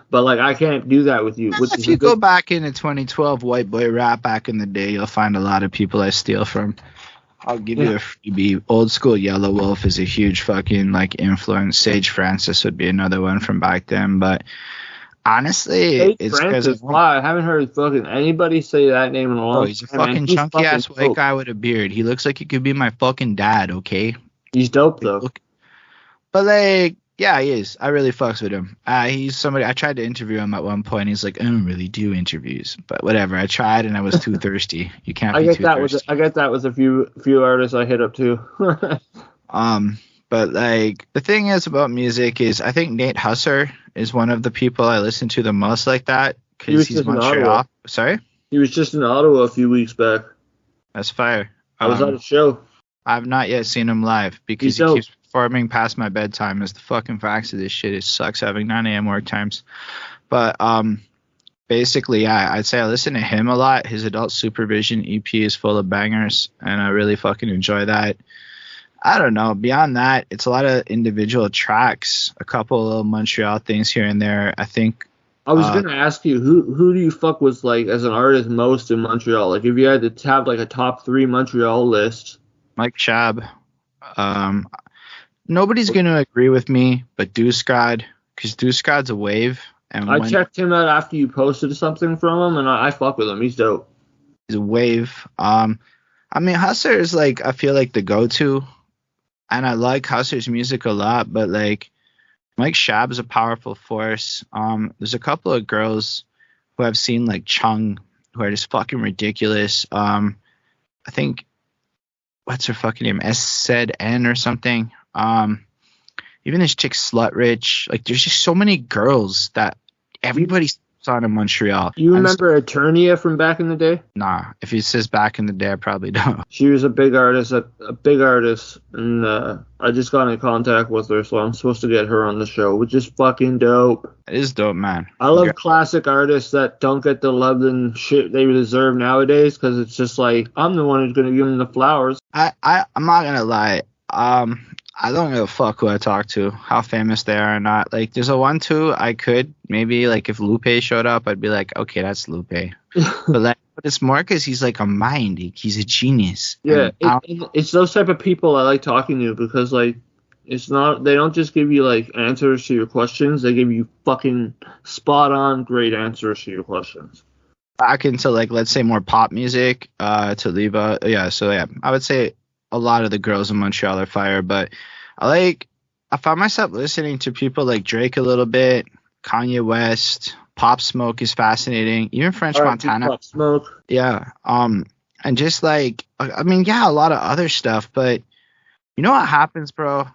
but like I can't do that with you. If you go back into 2012 white boy rap back in the day, you'll find a lot of people I steal from. I'll give you a freebie. Old school Yellow Wolf is a huge fucking like influence. Sage Francis would be another one from back then, but honestly, it's because I haven't heard fucking anybody say that name in a long time. He's a fucking chunky ass white guy with a beard. He looks like he could be my fucking dad. Okay. He's dope though. But like, yeah, he is. I really fucks with him. He's somebody I tried to interview him at one point. He's like, I don't really do interviews, but whatever. I tried and I was too thirsty. You can't. I get that with a few artists I hit up too. But like the thing is about music is I think Nate Husser is one of the people I listen to the most like that because he's Montreal. Sorry, he was just in Ottawa a few weeks back. That's fire. I was at a show. I've not yet seen him live because he keeps performing past my bedtime. Is the fucking facts of this shit. It sucks having 9 a.m. work times. But basically, yeah, I'd say I listen to him a lot. His Adult Supervision EP is full of bangers, and I really fucking enjoy that. I don't know. Beyond that, it's a lot of individual tracks, a couple of little Montreal things here and there. I think. I was gonna ask you who do you fuck with, like, as an artist most in Montreal? Like, if you had to have like a top 3 Montreal list. Mike Shab. Nobody's going to agree with me, but Deuce God, because Deuce God's a wave. And I checked him out after you posted something from him, and I fuck with him. He's dope. He's a wave. I mean, Husser is like, I feel like the go-to, and I like Husser's music a lot, but like Mike Shab's a powerful force. There's a couple of girls who I've seen, like Chung, who are just fucking ridiculous. I think, what's her fucking name? said N or something. Even this chick Slut Rich. Like, there's just so many girls that everybody's on in Montreal. You remember Eternia from back in the day? Nah. If he says back in the day, I probably don't. She was a big artist, and I just got in contact with her, so I'm supposed to get her on the show, which is fucking dope. It is dope, man. I love classic artists that don't get the love and shit they deserve nowadays, because it's just like, I'm the one who's going to give them the flowers. I'm not going to lie. I don't give a fuck who I talk to, how famous they are or not. Like, there's a 1-2 I could maybe, like, if Lupe showed up, I'd be like, okay, that's Lupe. but it's more because he's like a mind. He's a genius. Yeah, it's those type of people I like talking to, because like it's not, they don't just give you like answers to your questions. They give you fucking spot on great answers to your questions. Back into like, let's say more pop music. To leave I would say a lot of the girls in Montreal are fire, but I found myself listening to people like Drake a little bit, Kanye West, Pop Smoke is fascinating, even French Montana. Pop Smoke. Yeah. And just like, I mean, yeah, a lot of other stuff, but you know what happens, bro?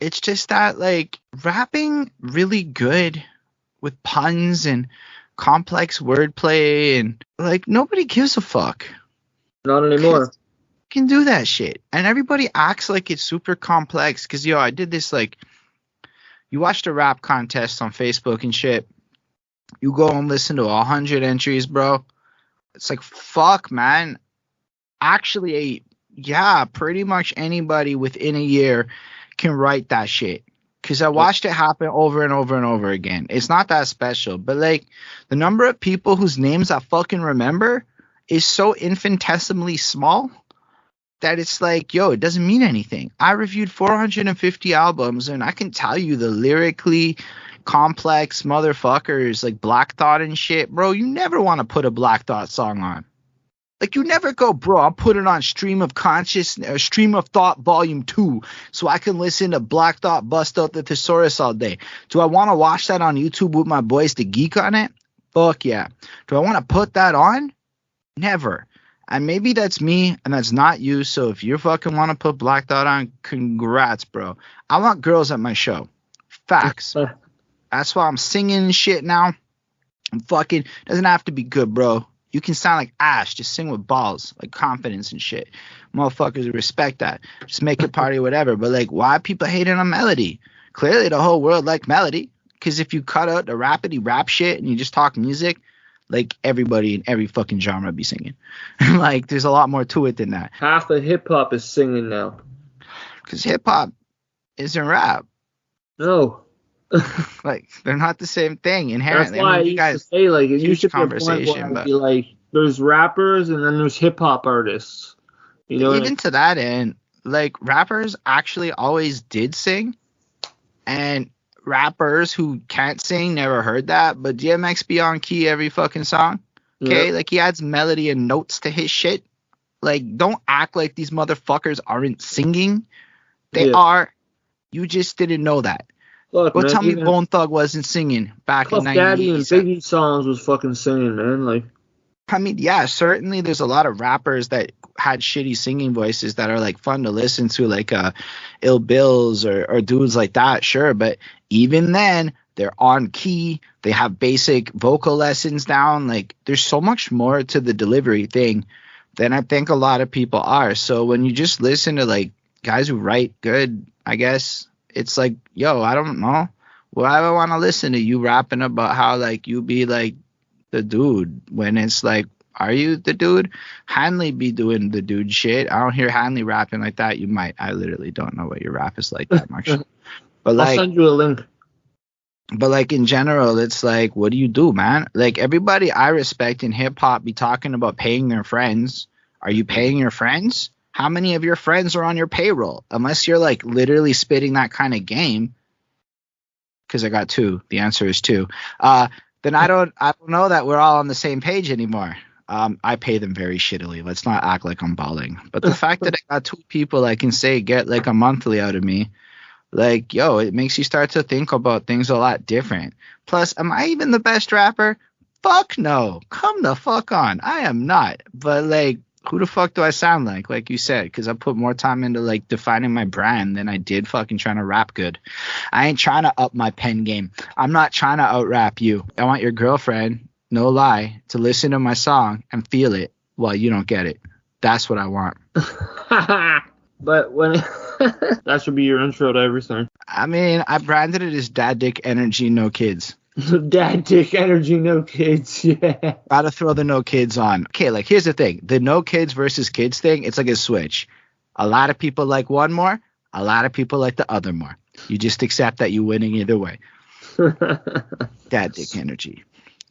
It's just that like rapping really good with puns and complex wordplay and like nobody gives a fuck. Not anymore. Can do that shit, and everybody acts like it's super complex. Because I did this, like, you watch the rap contest on Facebook and shit, you go and listen to 100 entries, bro. It's like, fuck, man. Actually yeah, pretty much anybody within a year can write that shit. Because I watched it happen over and over and over again. It's not that special, but like the number of people whose names I fucking remember is so infinitesimally small that it's like, yo, it doesn't mean anything. I reviewed 450 albums, and I can tell you the lyrically complex motherfuckers like Black Thought and shit. Bro, you never want to put a Black Thought song on. Like, you never go, bro, I'll put it on Stream of Thought Volume 2 so I can listen to Black Thought bust out the thesaurus all day. Do I want to watch that on YouTube with my boys to geek on it? Fuck yeah. Do I want to put that on? Never. And maybe that's me and that's not you. So if you fucking want to put Black Thought on, congrats, bro. I want girls at my show. Facts. That's why I'm singing shit now. I'm fucking, doesn't have to be good, bro. You can sound like Ash, just sing with balls, like confidence and shit. Motherfuckers respect that. Just make it party, whatever. But like, why people hating on melody? Clearly the whole world liked melody. Because if you cut out the rapidy rap shit and you just talk music, like everybody in every fucking genre be singing. Like, there's a lot more to it than that. Half of hip hop is singing now. Because hip hop isn't rap. No. Like, they're not the same thing inherently. That's why I used to say, like, it used to be a point where I'd be like, there's rappers and then there's hip hop artists. You know, even to that end, like, rappers actually always did sing, and rappers who can't sing never heard that. But DMX be on key every fucking song. Okay, yep. Like, he adds melody and notes to his shit. Like, don't act like these motherfuckers aren't singing. They are. You just didn't know that. Look, go tell me Bone Thug wasn't singing back in 1987. Daddy and Biggie songs was fucking singing, man. Like, I mean, yeah, certainly there's a lot of rappers that had shitty singing voices that are like fun to listen to, like Ill Bills or dudes like that, sure. But even then, they're on key. They have basic vocal lessons down. Like, there's so much more to the delivery thing than I think a lot of people are. So when you just listen to like guys who write good, I guess it's like, yo, I don't know. Why do I want to listen to you rapping about how like you be like the dude when it's like, are you the dude? Hanley be doing the dude shit. I don't hear Hanley rapping like that. You might. I literally don't know what your rap is like that much. But like, I'll send you a link. But like in general, it's like, what do you do, man? Like, everybody I respect in hip hop be talking about paying their friends. Are you paying your friends? How many of your friends are on your payroll? Unless you're like literally spitting that kind of game. Because I got 2. The answer is 2. Then I don't know that we're all on the same page anymore. I pay them very shittily. Let's not act like I'm balling. But the fact that I got 2 people I can say get like a monthly out of me, like, yo, it makes you start to think about things a lot different. Plus, am I even the best rapper? Fuck no. Come the fuck on. I am not. But like, who the fuck do I sound like you said? Because I put more time into like defining my brand than I did fucking trying to rap good. I ain't trying to up my pen game. I'm not trying to out rap you. I want your girlfriend, no lie, to listen to my song and feel it while you don't get it. That's what I want. But when that should be your intro to everything. I mean, I branded it as Dad Dick Energy, No Kids. Dad Dick Energy, No Kids, yeah. Gotta throw the no kids on. Okay, like, here's the thing. The no kids versus kids thing, it's like a switch. A lot of people like one more. A lot of people like the other more. You just accept that you're winning either way. Dad Dick Energy.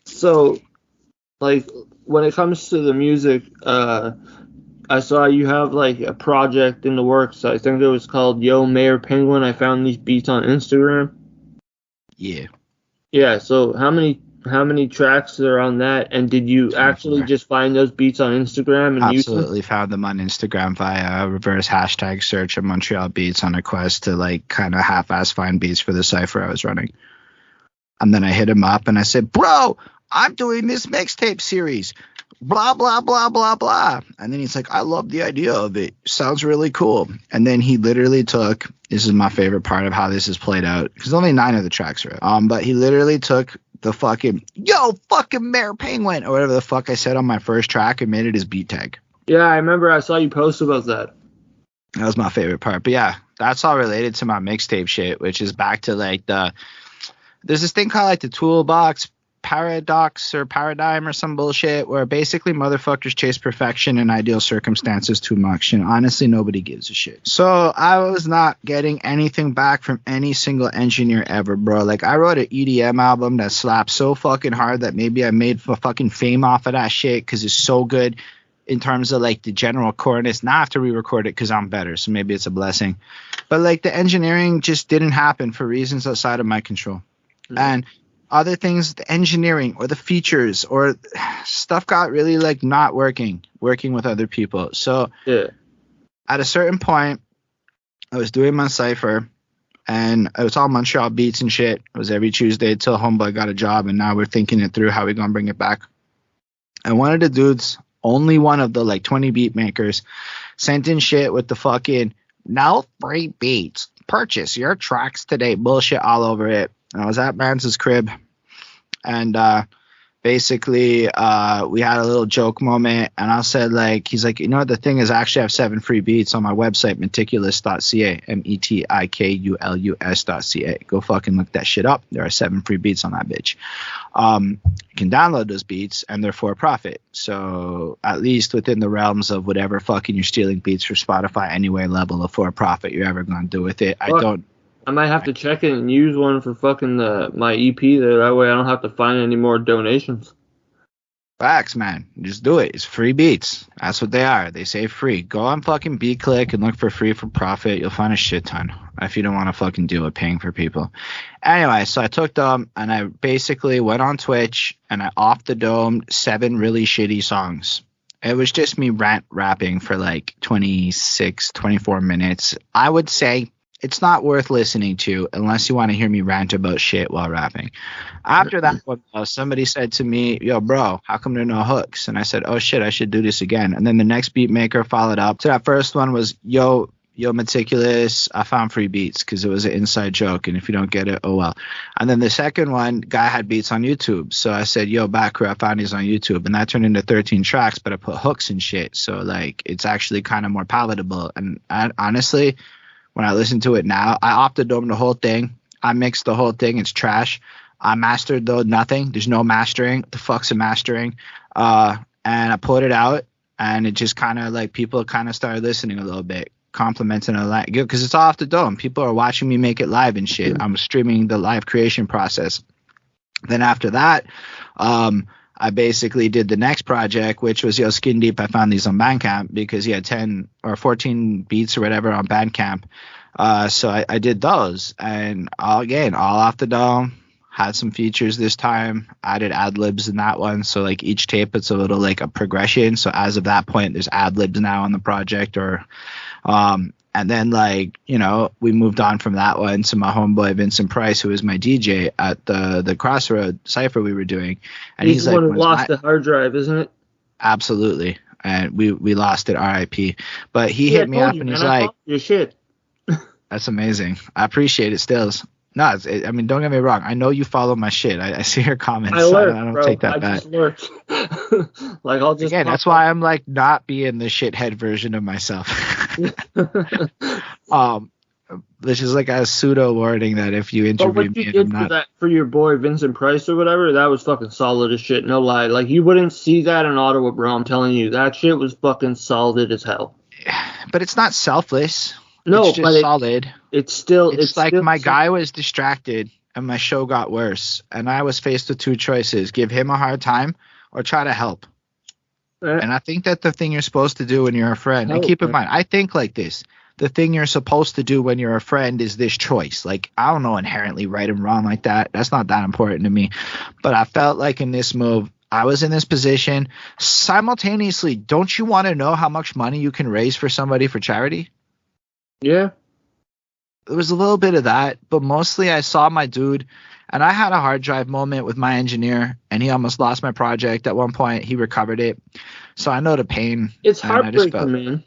So, like, when it comes to the music, I saw you have, like, a project in the works. I think it was called Yo Mayor Penguin. I found these beats on Instagram. Yeah. Yeah, so how many tracks are on that? And did you actually just find those beats on Instagram and use them? Absolutely found them on Instagram via a reverse hashtag search of Montreal beats on a quest to like kind of half-ass find beats for the cipher I was running. And then I hit him up and I said, bro, I'm doing this mixtape series. Blah, blah, blah, blah, blah. And then he's like, I love the idea of it. Sounds really cool. And then he literally took, this is my favorite part of how this is played out, because only 9 of the tracks are out. But he literally took the fucking, yo, fucking Mayor Penguin, or whatever the fuck I said on my first track, and made it his beat tag. Yeah, I remember I saw you post about that. That was my favorite part. But yeah, that's all related to my mixtape shit, which is back to like there's this thing called like the toolbox paradox or paradigm or some bullshit where basically motherfuckers chase perfection in ideal circumstances too much, and honestly nobody gives a shit. So I was not getting anything back from any single engineer ever, bro. Like, I wrote an EDM album that slapped so fucking hard that maybe I made fucking fame off of that shit because it's so good in terms of like the general chorus. Now I have to re-record it because I'm better, so maybe it's a blessing. But like the engineering just didn't happen for reasons outside of my control. And other things, the engineering or the features or stuff got really like not working with other people. So at a certain point, I was doing my cypher, and it was all Montreal beats and shit. It was every Tuesday till Homeboy got a job, and now we're thinking it through how we're gonna bring it back. And one of the dudes, only one of the like 20 beat makers, sent in shit with the fucking "no free beats, purchase your tracks today" bullshit all over it. I was at Man's crib, and basically we had a little joke moment, and I said, like, he's like, you know what, the thing is, I actually have 7 free beats on my website, meticulous.ca, metikulus.ca. Go fucking look that shit up. There are 7 free beats on that bitch. You can download those beats, and they're for profit, so at least within the realms of whatever fucking you're stealing beats for Spotify anyway level of for profit you're ever going to do with it. I might have to check it and use one for fucking my EP there. That way I don't have to find any more donations. Facts, man. Just do it. It's free beats. That's what they are. They say free. Go on fucking BeatClick and look for free for profit. You'll find a shit ton if you don't want to fucking deal with paying for people. Anyway, so I took them and I basically went on Twitch and I off the domed 7 really shitty songs. It was just me rapping for like 26, 24 minutes. I would say it's not worth listening to unless you want to hear me rant about shit while rapping. After that one, somebody said to me, "Yo, bro, how come there are no hooks?" And I said, "Oh shit, I should do this again." And then the next beat maker followed up. So that first one was, Yo, Meticulous, I found free beats, because it was an inside joke, and if you don't get it, oh well. And then the second one, guy had beats on YouTube. So I said, "Yo, Backer, I found these on YouTube." And that turned into 13 tracks, but I put hooks and shit. So like it's actually kind of more palatable. And honestly, when I listen to it now, I opted-domed the whole thing. I mixed the whole thing. It's trash. I mastered, though, nothing. There's no mastering. What the fuck's a mastering? And I put it out, and it just kind of, like, people kind of started listening a little bit, complimenting a lot. Because it's off the dome. People are watching me make it live and shit. I'm streaming the live creation process. Then after that, I basically did the next project, which was Skin Deep. I found these on Bandcamp because he had 10 or 14 beats or whatever on Bandcamp. So I did those, and all off the dome. Had some features this time. Added ad-libs in that one. So like each tape, it's a little like a progression. So as of that point, there's ad-libs now on the project, and then, like, you know, we moved on from that one to my homeboy Vincent Price, who was my DJ at the Crossroad Cypher we were doing. And he's like, the one who lost the hard drive, isn't it? Absolutely. And we lost it, RIP. But he hit me up and he's like, your shit. That's amazing. I appreciate it, Stills. No, I mean, don't get me wrong. I know you follow my shit. I see your comments. I don't take that back. Like, I'll just. Again, that's why I'm like not being the shithead version of myself. Which is like a pseudo warning that if you interview me, I'm not. For your boy Vincent Price or whatever, that was fucking solid as shit. No lie. Like, you wouldn't see that in Ottawa, bro. I'm telling you, that shit was fucking solid as hell. But it's not selfless. No, it's just solid. It's like my guy was distracted and my show got worse, and I was faced with 2 choices: give him a hard time or try to help. And I think that the thing you're supposed to do when you're a friend, and keep in mind, I think like this: the thing you're supposed to do when you're a friend is this choice. Like, I don't know inherently right and wrong like that. That's not that important to me. But I felt like in this move, I was in this position. Simultaneously, don't you want to know how much money you can raise for somebody for charity? Yeah. There was a little bit of that, but mostly I saw my dude, and I had a hard drive moment with my engineer, and he almost lost my project at one point. He recovered it. So I know the pain. It's heartbreaking, man.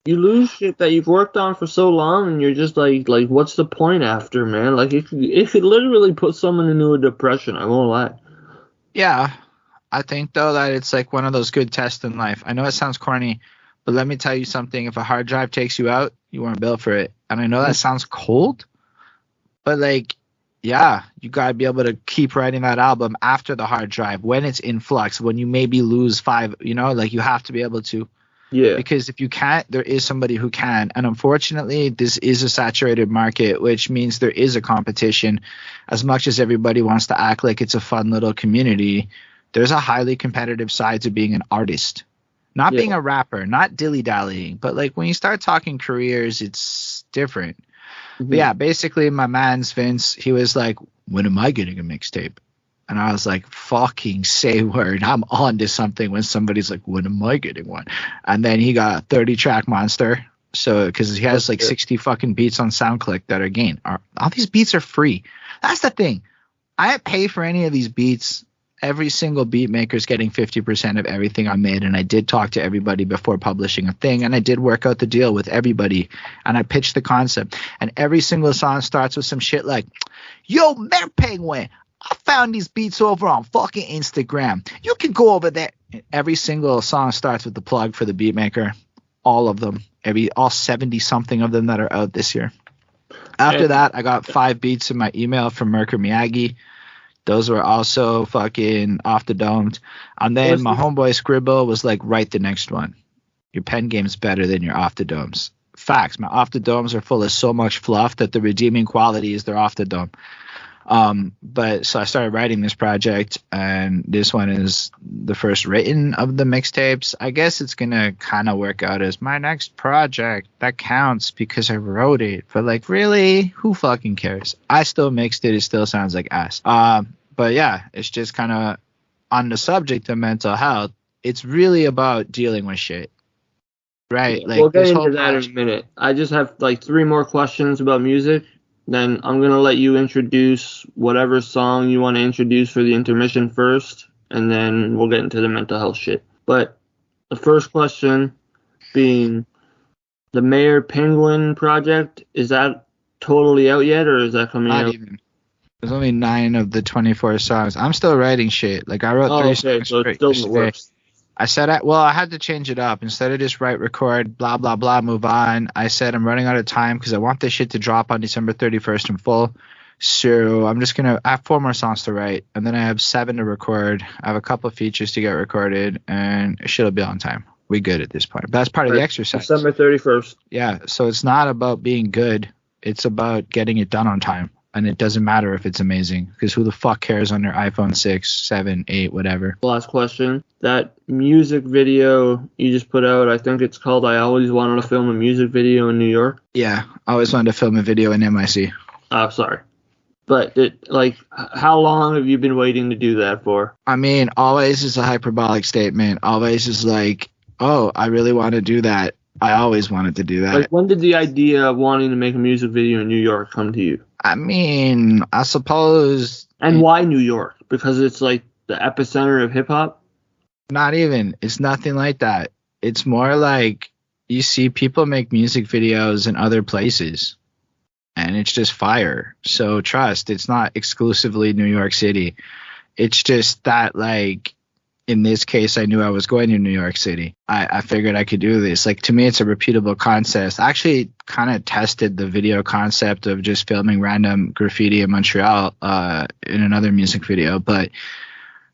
You lose shit that you've worked on for so long, and you're just like what's the point after, man? Like, it could literally put someone into a depression, I won't lie. Yeah. I think, though, that it's like one of those good tests in life. I know it sounds corny, but let me tell you something. If a hard drive takes you out, you weren't built for it. And I know that sounds cold, but like Yeah, you gotta be able to keep writing that album after the hard drive, when it's in flux, when you maybe lose 5, like you have to be able to. Yeah. Because if you can't, there is somebody who can. And unfortunately, this is a saturated market, which means there is a competition. As much as everybody wants to act like it's a fun little community, there's a highly competitive side to being an artist. Not being a rapper, not dilly-dallying, but like when you start talking careers, it's different. But yeah, basically my man's Vince, he was like, when am I getting a mixtape? And I was like, fucking say word. I'm on to something when somebody's like, when am I getting one? And then he got a 30-track monster. So, because he has like 60 fucking beats on SoundClick that are gained. All these beats are free. That's the thing. I didn't pay for any of these beats. Every single beat maker is getting 50% of everything I made. And I did talk to everybody before publishing a thing. And I did work out the deal with everybody. And I pitched the concept. And every single song starts with some shit like, yo, Mayor Penguin, I found these beats over on fucking Instagram. You can go over there. Every single song starts with the plug for the beat maker. All of them. All 70 something of them that are out this year. After that, I got 5 beats in my email from Merker Miyagi. Those were also fucking off the domed. And then my homeboy Scribble was like, write the next one. Your pen game's better than your off the domes. Facts. My off the domes are full of so much fluff that the redeeming quality is they're off the dome. But so I started writing this project, and this one is the first written of the mixtapes. I guess it's gonna kind of work out as my next project. That counts because I wrote it. But like, really, who fucking cares? I still mixed it. It still sounds like ass. But yeah, it's just kind of on the subject of mental health. It's really about dealing with shit, right? Like, we'll get into that in a minute. I just have like 3 more questions about music. Then I'm going to let you introduce whatever song you want to introduce for the intermission first, and then we'll get into the mental health shit. But the first question being, the Mayor Penguin project, is that totally out yet, or is that coming out? Not even. There's only 9 of the 24 songs. I'm still writing shit. Like, I wrote 3 songs. So it's still in the works. I said, I had to change it up. Instead of just write, record, blah, blah, blah, move on, I said I'm running out of time because I want this shit to drop on December 31st in full. So I'm just going to – I have 4 more songs to write, and then I have 7 to record. I have a couple of features to get recorded, and shit will be on time. We good at this point. But that's part of the exercise. December 31st. Yeah, so it's not about being good. It's about getting it done on time. And it doesn't matter if it's amazing, because who the fuck cares on their iPhone 6, 7, 8, whatever. Last question. That music video you just put out, I think it's called I Always Wanted to Film a Music Video in New York. Yeah, I always wanted to film a video in NYC. I'm sorry. But, how long have you been waiting to do that for? I mean, always is a hyperbolic statement. Always is like, oh, I really want to do that. I always wanted to do that. Like, when did the idea of wanting to make a music video in New York come to you? I mean, I suppose. And why New York? Because it's like the epicenter of hip hop? Not even. It's nothing like that. It's more like you see people make music videos in other places, and it's just fire. So trust, it's not exclusively New York City. It's just that, like, in this case, I knew I was going to New York City. I figured I could do this. Like, to me, it's a repeatable concept. I actually kind of tested the video concept of just filming random graffiti in Montreal in another music video. But,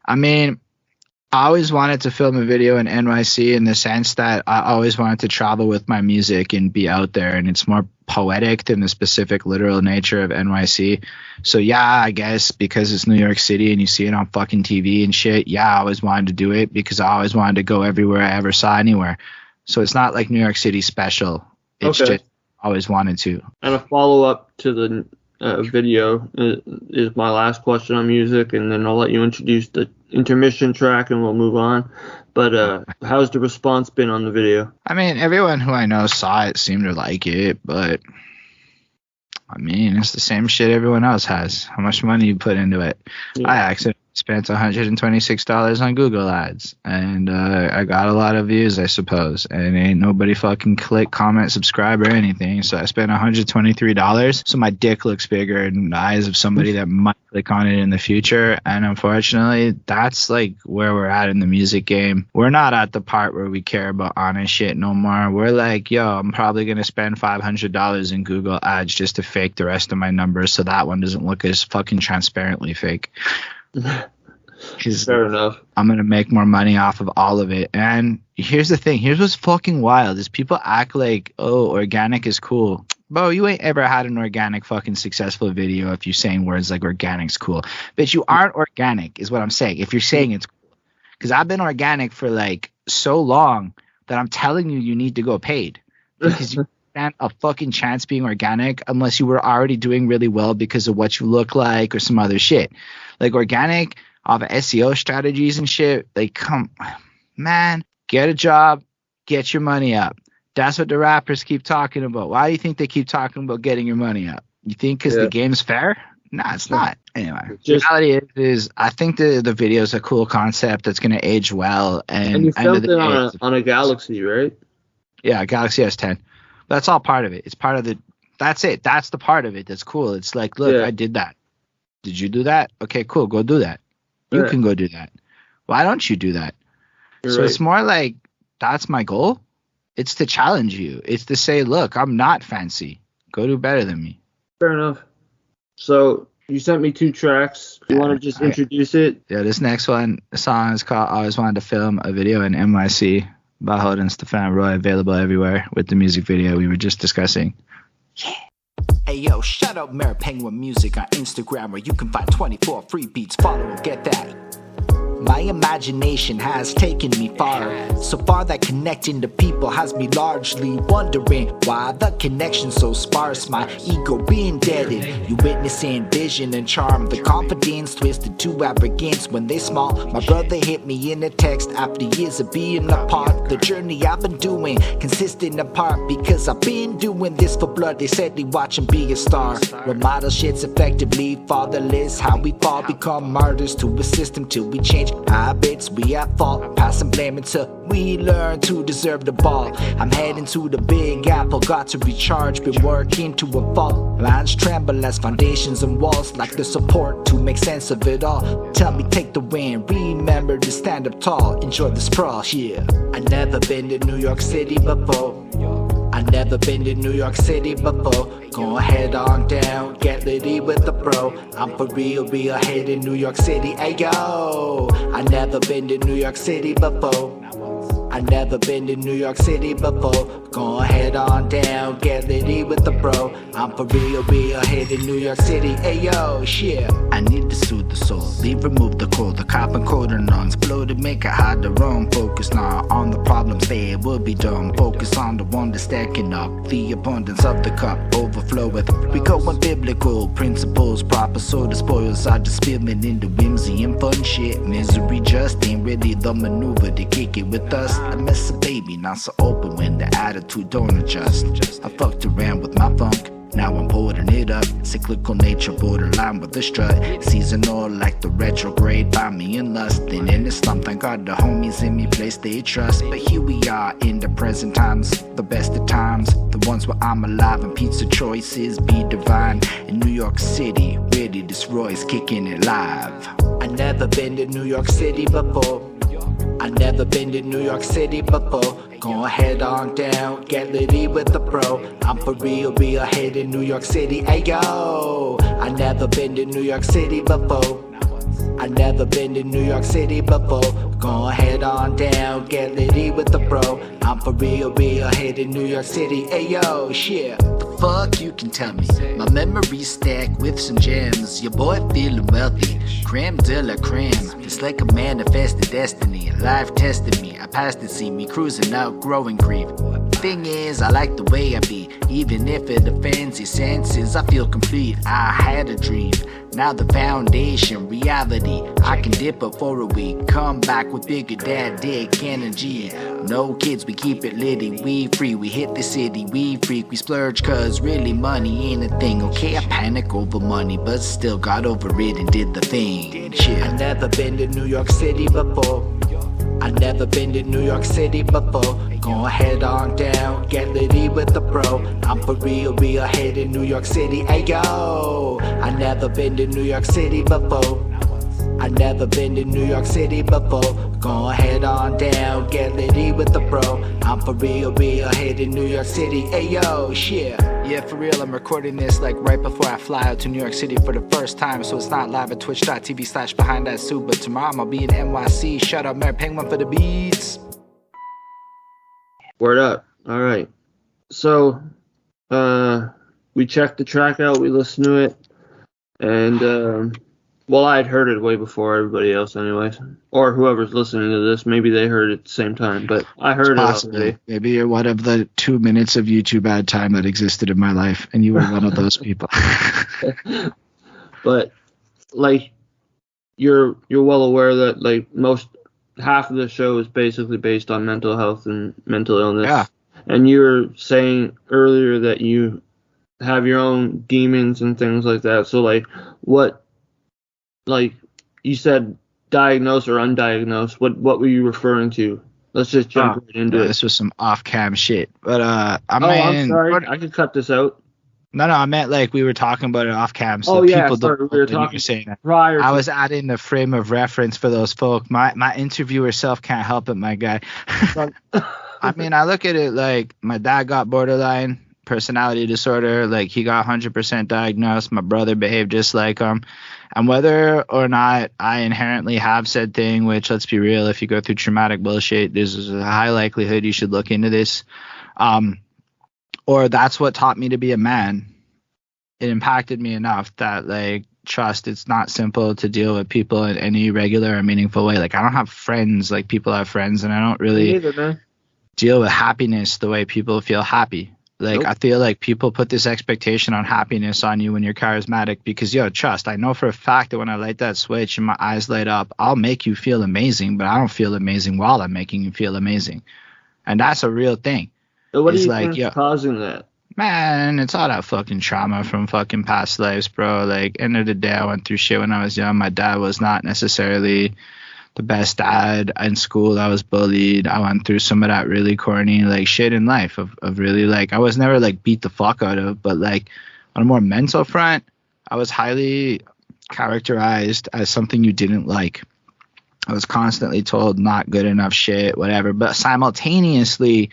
I mean, I always wanted to film a video in NYC in the sense that I always wanted to travel with my music and be out there. And it's more poetic than the specific literal nature of NYC. So yeah, I guess because it's New York City and you see it on fucking TV and shit, yeah, I always wanted to do it because I always wanted to go everywhere I ever saw anywhere. So it's not like New York City special. It's just always wanted to. And a follow-up to the video is my last question on music, and then I'll let you introduce the intermission track and we'll move on. But how's the response been on the video? I mean, everyone who I know saw it seemed to like it, but I mean, it's the same shit everyone else has. How much money you put into it. Yeah. I accidentally Spent $126 on Google ads, and I got a lot of views, I suppose, and ain't nobody fucking click, comment, subscribe, or anything. So I spent $123, so my dick looks bigger in the eyes of somebody that might click on it in the future. And unfortunately, that's like where we're at in the music game. We're not at the part where we care about honest shit no more. We're like, yo, I'm probably gonna spend $500 in Google ads just to fake the rest of my numbers so that one doesn't look as fucking transparently fake. Fair enough. I'm gonna make more money off of all of it. And here's the thing, here's what's fucking wild is people act like, oh, organic is cool. Bro, you ain't ever had an organic fucking successful video if you're saying words like organic's cool. But you aren't organic is what I'm saying if you're saying it's cool. Because I've been organic for like so long that I'm telling you, you need to go paid. Because you stand a fucking chance being organic unless you were already doing really well because of what you look like or some other shit. Like organic off of SEO strategies and shit, like, come, man, get a job, get your money up. That's what the rappers keep talking about. Why do you think they keep talking about getting your money up? You think because the game's fair? Nah, it's not. Anyway, the reality is I think the video is a cool concept that's going to age well. And you filmed it on a Galaxy, right? Yeah, Galaxy S10. That's all part of it. It's part of the – that's it. That's the part of it that's cool. It's like, look, I did that. Did you do that? Okay, cool. Go do that. You can go do that. Why don't you do that? It's more like that's my goal. It's to challenge you. It's to say, look, I'm not fancy. Go do better than me. Fair enough. So you sent me 2 tracks. You want to just introduce it? Yeah, this next song is called I Always Wanted to Film a Video in NYC by Holden Stephan Roy, available everywhere with the music video we were just discussing. Yeah. Hey yo, shout out Mary Penguin Music on Instagram where you can find 24 free beats. Follow and get that. My imagination has taken me far, so far that connecting to people has me largely wondering why the connection's so sparse, my ego being deaded. You witnessing vision and charm, the confidence twisted to arrogance when they small. My brother hit me in a text after years of being apart. The journey I've been doing, consistent apart, because I've been doing this for blood. They said they watch and be a star. Remodel shits effectively, fatherless, how we fall, become martyrs to a system till we change habits, we at fault, passing blame until we learn to deserve the ball. I'm heading to the big apple, got to recharge, been working to a fault. Lines tremble as foundations and walls lack the support to make sense of it all. Tell me take the win, remember to stand up tall, enjoy the sprawl, yeah. I never been to New York City before. I never been to New York City before. Go ahead on down, get litty with the bro. I'm for real head in New York City, ayo. I never been to New York City before. I never been to New York City before. Go ahead on down, get litty with the bro. I'm for real head in New York City, ayo, shit. I need to soothe the soul, leave, remove the cold, the cop and cold and lungs, blow to make it hard to run. Focus not on the problems, they will be done. Focus on the one that's stacking up, the abundance of the cup overfloweth. We go on biblical principles, proper, so the spoils are just spilling into whimsy and fun shit. Misery just ain't really the maneuver to kick it with us. I miss a baby, not so open when the attitude don't adjust. I fucked around with my funk, now I'm holding it up. Cyclical nature, borderline with the strut. Seasonal like the retrograde, by me in lust. Then in the slump, thank God the homies in me place they trust. But here we are in the present times, the best of times, the ones where I'm alive and pizza choices be divine. In New York City, really this Roy's kicking it live. I never been to New York City before. I never been to New York City before. Go ahead on down, get litty with the bro. I'm for real head in New York City, ayo. I never been to New York City before. I never been to New York City before. Go ahead on down, get litty with the bro. I'm for real head in New York City, ayo, shit. The fuck you can tell me? My memories stacked with some gems. Your boy feeling wealthy, creme de la creme. It's like a manifested destiny, life tested me. I passed it, see me cruising out, growing grief. thing is, I like the way I be. Even if it offends your senses, I feel complete. I had a dream, now the foundation, reality. I can dip it for a week, come back with bigger dad dick energy. No kids, we keep it litty, we free, we hit the city, we freak, we splurge, cause really money ain't a thing. Okay, I panic over money, but still got over it and did the thing. Shit. I never been to New York City before. I never been to New York City before. Go head on down, get litty with the bro. I'm for real head in New York City. Ayo, I never been to New York City before. I never been to New York City before. Go head on down, get litty with the bro. I'm for real head in New York City. Ayo, shit. Yeah, for real, I'm recording this like right before I fly out to New York City for the first time. So it's not live at twitch.tv/behind that suit. But tomorrow I'll be in NYC. Shout out Mayor Penguin for the beats. Word up. All right. So, we checked the track out, we listened to it, and, well, I'd heard it way before everybody else anyways. Or whoever's listening to this, maybe they heard it at the same time, but I heard it already. Maybe you're one of the 2 minutes of YouTube ad time that existed in my life, and you were one of those people. But, like, you're well aware that, like, half of the show is basically based on mental health and mental illness. Yeah. And you were saying earlier that you have your own demons and things like that. So, like, like, you said diagnosed or undiagnosed. What were you referring to? Let's just jump right into it. This was some off-cam shit. But, I'm sorry. I could cut this out. No, I meant like we were talking about it off-cam. So we were talking saying that. Prior I was adding the frame of reference for those folk. My interviewer self can't help it, my guy. I mean, I look at it like my dad got borderline personality disorder. Like, he got 100% diagnosed. My brother behaved just like him. And whether or not I inherently have said thing, which, let's be real, if you go through traumatic bullshit, there's a high likelihood you should look into this. Or that's what taught me to be a man. It impacted me enough that, like, trust, it's not simple to deal with people in any regular or meaningful way. Like, I don't have friends like people have friends, and I don't really deal with happiness the way people feel happy. Like, nope. I feel like people put this expectation on happiness on you when you're charismatic because, trust, I know for a fact that when I light that switch and my eyes light up, I'll make you feel amazing, but I don't feel amazing while I'm making you feel amazing. And that's a real thing. So what do you think is causing that? Man, it's all that fucking trauma from fucking past lives, bro. Like, end of the day, I went through shit when I was young. My dad was not necessarily the best dad. In school, I was bullied. I went through some of that really corny, like, shit in life of really, like, I was never, like, beat the fuck out of, but, like, on a more mental front, I was highly characterized as something you didn't like. I was constantly told not good enough shit, whatever, but simultaneously,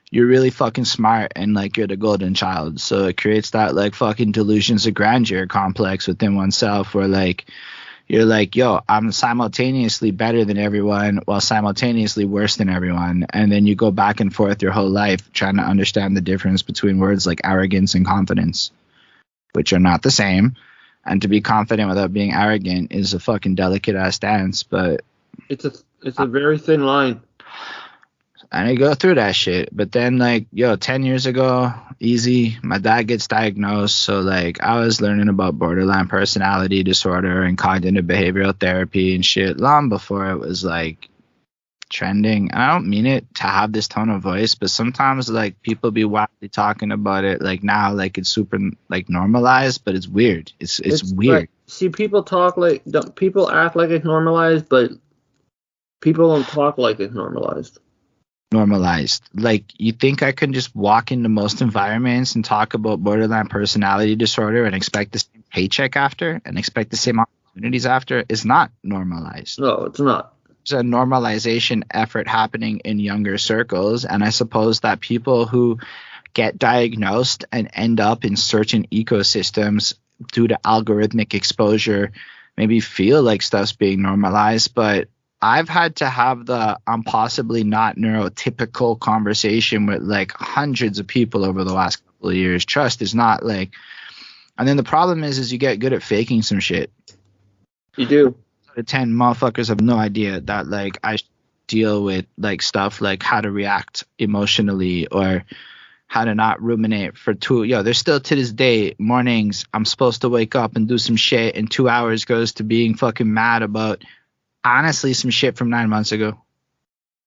you're really fucking smart and, like, you're the golden child. So it creates that, like, fucking delusions of grandeur complex within oneself where, like, you're like, yo, I'm simultaneously better than everyone while simultaneously worse than everyone. And then you go back and forth your whole life trying to understand the difference between words like arrogance and confidence, which are not the same. And to be confident without being arrogant is a fucking delicate ass dance, but it's a very thin line. And I go through that shit. But then, like, 10 years ago, easy, my dad gets diagnosed. So, like, I was learning about borderline personality disorder and cognitive behavioral therapy and shit long before it was, like, trending. And I don't mean it to have this tone of voice, but sometimes, like, people be wildly talking about it, like, now, like, it's super, like, normalized, but it's weird. It's weird. Like, see, people act like it's normalized, but people don't talk like it's normalized. Like, you think I can just walk into most environments and talk about borderline personality disorder and expect the same paycheck after and expect the same opportunities after? It's not normalized. No, it's not. There's a normalization effort happening in younger circles, and I suppose that people who get diagnosed and end up in certain ecosystems due to algorithmic exposure maybe feel like stuff's being normalized, but I've had to have the I'm possibly not neurotypical conversation with, like, hundreds of people over the last couple of years. Trust is not, like, and then the problem is you get good at faking some shit. You do. The 10 motherfuckers have no idea that, like, deal with like stuff like how to react emotionally or how to not ruminate for there's still to this day mornings I'm supposed to wake up and do some shit and 2 hours goes to being fucking mad about honestly some shit from 9 months ago.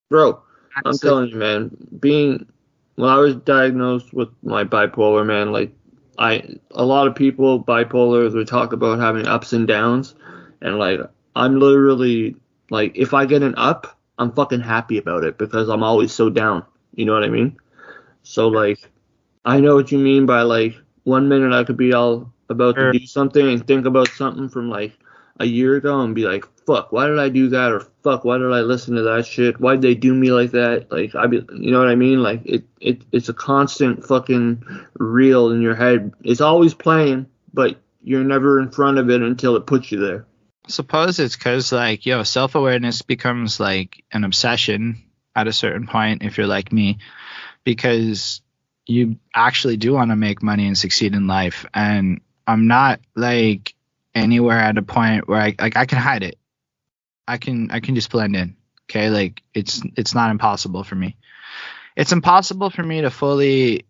Bro, Honestly. I'm telling you, man, when I was diagnosed with my bipolar, man, like a lot of people bipolar, they talk about having ups and downs, and like I'm literally like if I get an up, I'm fucking happy about it because I'm always so down. You know what I mean? So like I know what you mean by like 1 minute I could be all about to do something and think about something from like a year ago and be like, fuck, why did I do that? Or fuck, why did I listen to that shit? Why'd they do me like that? Like you know what I mean? Like it's a constant fucking reel in your head. It's always playing, but you're never in front of it until it puts you there. I suppose it's because like self-awareness becomes like an obsession at a certain point if you're like me, because you actually do want to make money and succeed in life. And I'm not like anywhere at a point where I can hide it. I can just blend in. Okay. Like it's not impossible for me. It's impossible for me to fully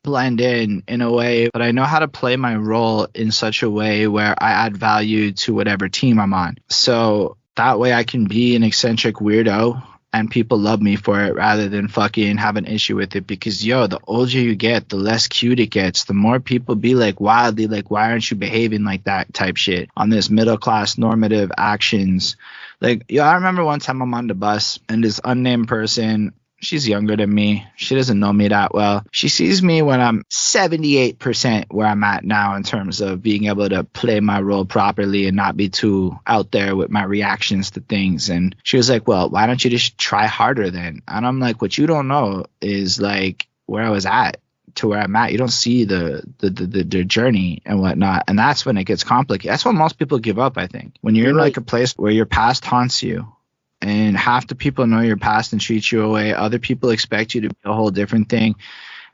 blend in a way, but I know how to play my role in such a way where I add value to whatever team I'm on. So that way I can be an eccentric weirdo and people love me for it rather than fucking have an issue with it. Because the older you get, the less cute it gets. The more people be like wildly like, why aren't you behaving like that type shit on this middle class normative actions. Like, I remember one time I'm on the bus and this unnamed person, she's younger than me. She doesn't know me that well. She sees me when I'm 78% where I'm at now in terms of being able to play my role properly and not be too out there with my reactions to things. And she was like, well, why don't you just try harder then? And I'm like, what you don't know is like where I was at to where I'm at. You don't see the journey and whatnot. And that's when it gets complicated. That's when most people give up, I think. When you're in like a place where your past haunts you, and half the people know your past and treat you away. Other people expect you to be a whole different thing.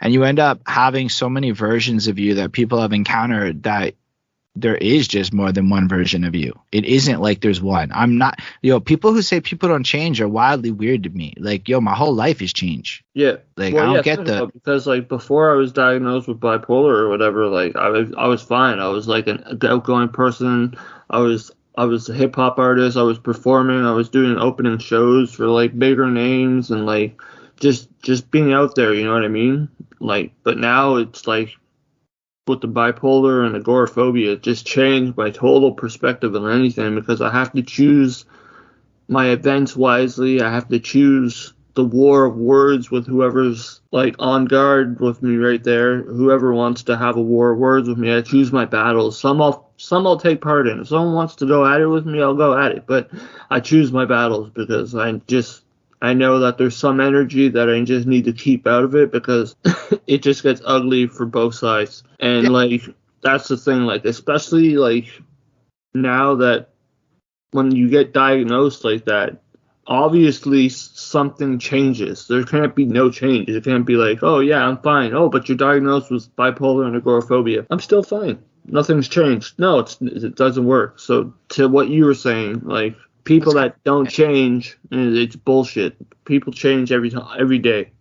And you end up having so many versions of you that people have encountered that there is just more than one version of you. It isn't like there's one. I'm not, people who say people don't change are wildly weird to me. Like, my whole life has changed. Yeah. Like, I don't get that. Because like before I was diagnosed with bipolar or whatever, like I was fine. I was like an outgoing person. I was a hip hop artist. I was performing. I was doing opening shows for like bigger names and like just being out there. You know what I mean? Like, but now it's like with the bipolar and agoraphobia, it just changed my total perspective on anything because I have to choose my events wisely. I have to choose the war of words with whoever's like on guard with me right there. Whoever wants to have a war of words with me, I choose my battles. Some I'll take part in. If someone wants to go at it with me, I'll go at it. But I choose my battles because I know that there's some energy that I just need to keep out of it because it just gets ugly for both sides. And like that's the thing, like especially like now that when you get diagnosed like that, obviously something changes. There can't be no change. It can't be like, oh yeah, I'm fine. Oh, but you're diagnosed with bipolar and agoraphobia. I'm still fine. Nothing's changed. No, it doesn't work. So to what you were saying, like people that don't change, it's bullshit. People change every day.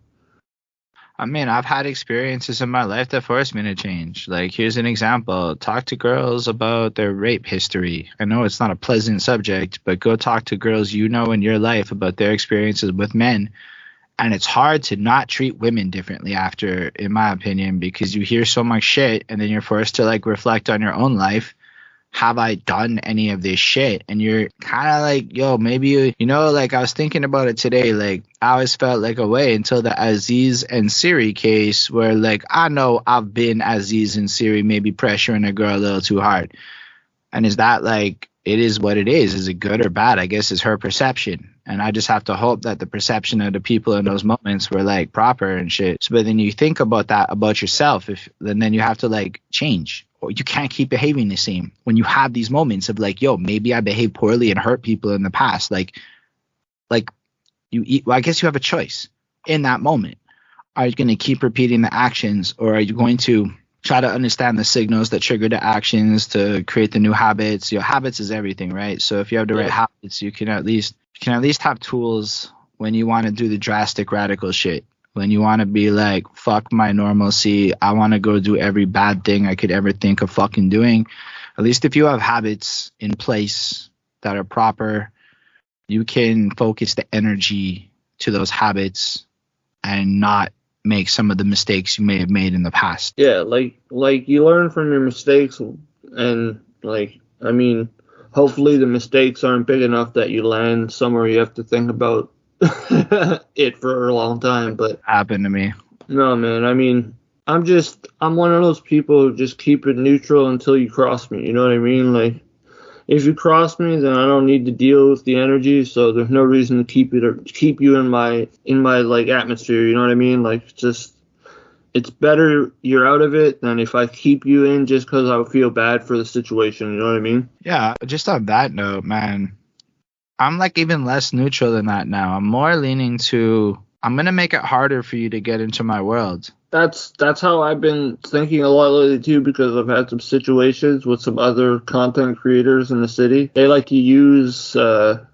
I mean, I've had experiences in my life that forced me to change. Like, here's an example. Talk to girls about their rape history. I know it's not a pleasant subject, but go talk to girls in your life about their experiences with men. And it's hard to not treat women differently after, in my opinion, because you hear so much shit and then you're forced to like reflect on your own life. Have I done any of this shit? And you're kind of like, maybe, like I was thinking about it today. Like I always felt like a way until the Aziz and Siri case where like, I know I've been Aziz and Siri, maybe pressuring a girl a little too hard. And is that like, it is what it is. Is it good or bad? I guess it's her perception. And I just have to hope that the perception of the people in those moments were like proper and shit. So, but then you think about that about yourself, then you have to like change. Or you can't keep behaving the same when you have these moments of like, maybe I behaved poorly and hurt people in the past. Well, I guess you have a choice in that moment. Are you going to keep repeating the actions, or are you going to try to understand the signals that trigger the actions to create the new habits? Habits is everything, right? So if you have the right habits, you can at least have tools when you want to do the drastic radical shit. When you want to be like, fuck my normalcy, I want to go do every bad thing I could ever think of fucking doing. At least if you have habits in place that are proper, you can focus the energy to those habits and not make some of the mistakes you may have made in the past. Yeah, like you learn from your mistakes, and like, I mean, hopefully the mistakes aren't big enough that you land somewhere you have to think about it for a long time. But happened to me. No, man, I mean, I'm one of those people who just keep it neutral until you cross me, you know what I mean? Like, if you cross me, then I don't need to deal with the energy, so there's no reason to keep you in my like atmosphere, you know what I mean? Like, it's better you're out of it than if I keep you in just because I feel bad for the situation, you know what I mean? Yeah, just on that note, man, I'm like even less neutral than that now. I'm more leaning to, I'm going to make it harder for you to get into my world. That's how I've been thinking a lot lately too, because I've had some situations with some other content creators in the city. They like to use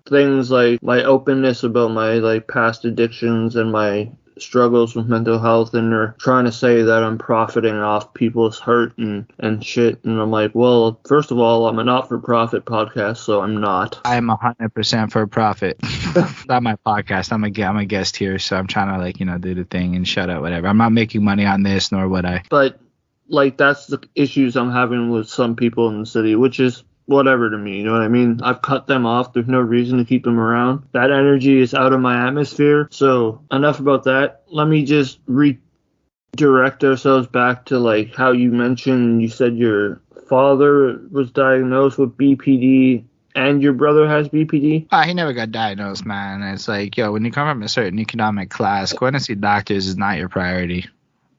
things like my openness about my like past addictions and my struggles with mental health, and they're trying to say that I'm profiting off people's hurt and shit. And I'm like, well, first of all, I'm a not-for-profit podcast, so I'm not. I'm 100% for profit. Not my podcast. I'm a guest here, so I'm trying to like, you know, do the thing and shut up, whatever. I'm not making money on this, nor would I. But like, that's the issues I'm having with some people in the city, which is whatever to me, you know what I mean? I've cut them off. There's no reason to keep them around. That energy is out of my atmosphere. So enough about that. Let me just redirect ourselves back to like how you mentioned, you said your father was diagnosed with BPD and your brother has BPD? He never got diagnosed, man. It's like, yo, when you come from a certain economic class, going to see doctors is not your priority.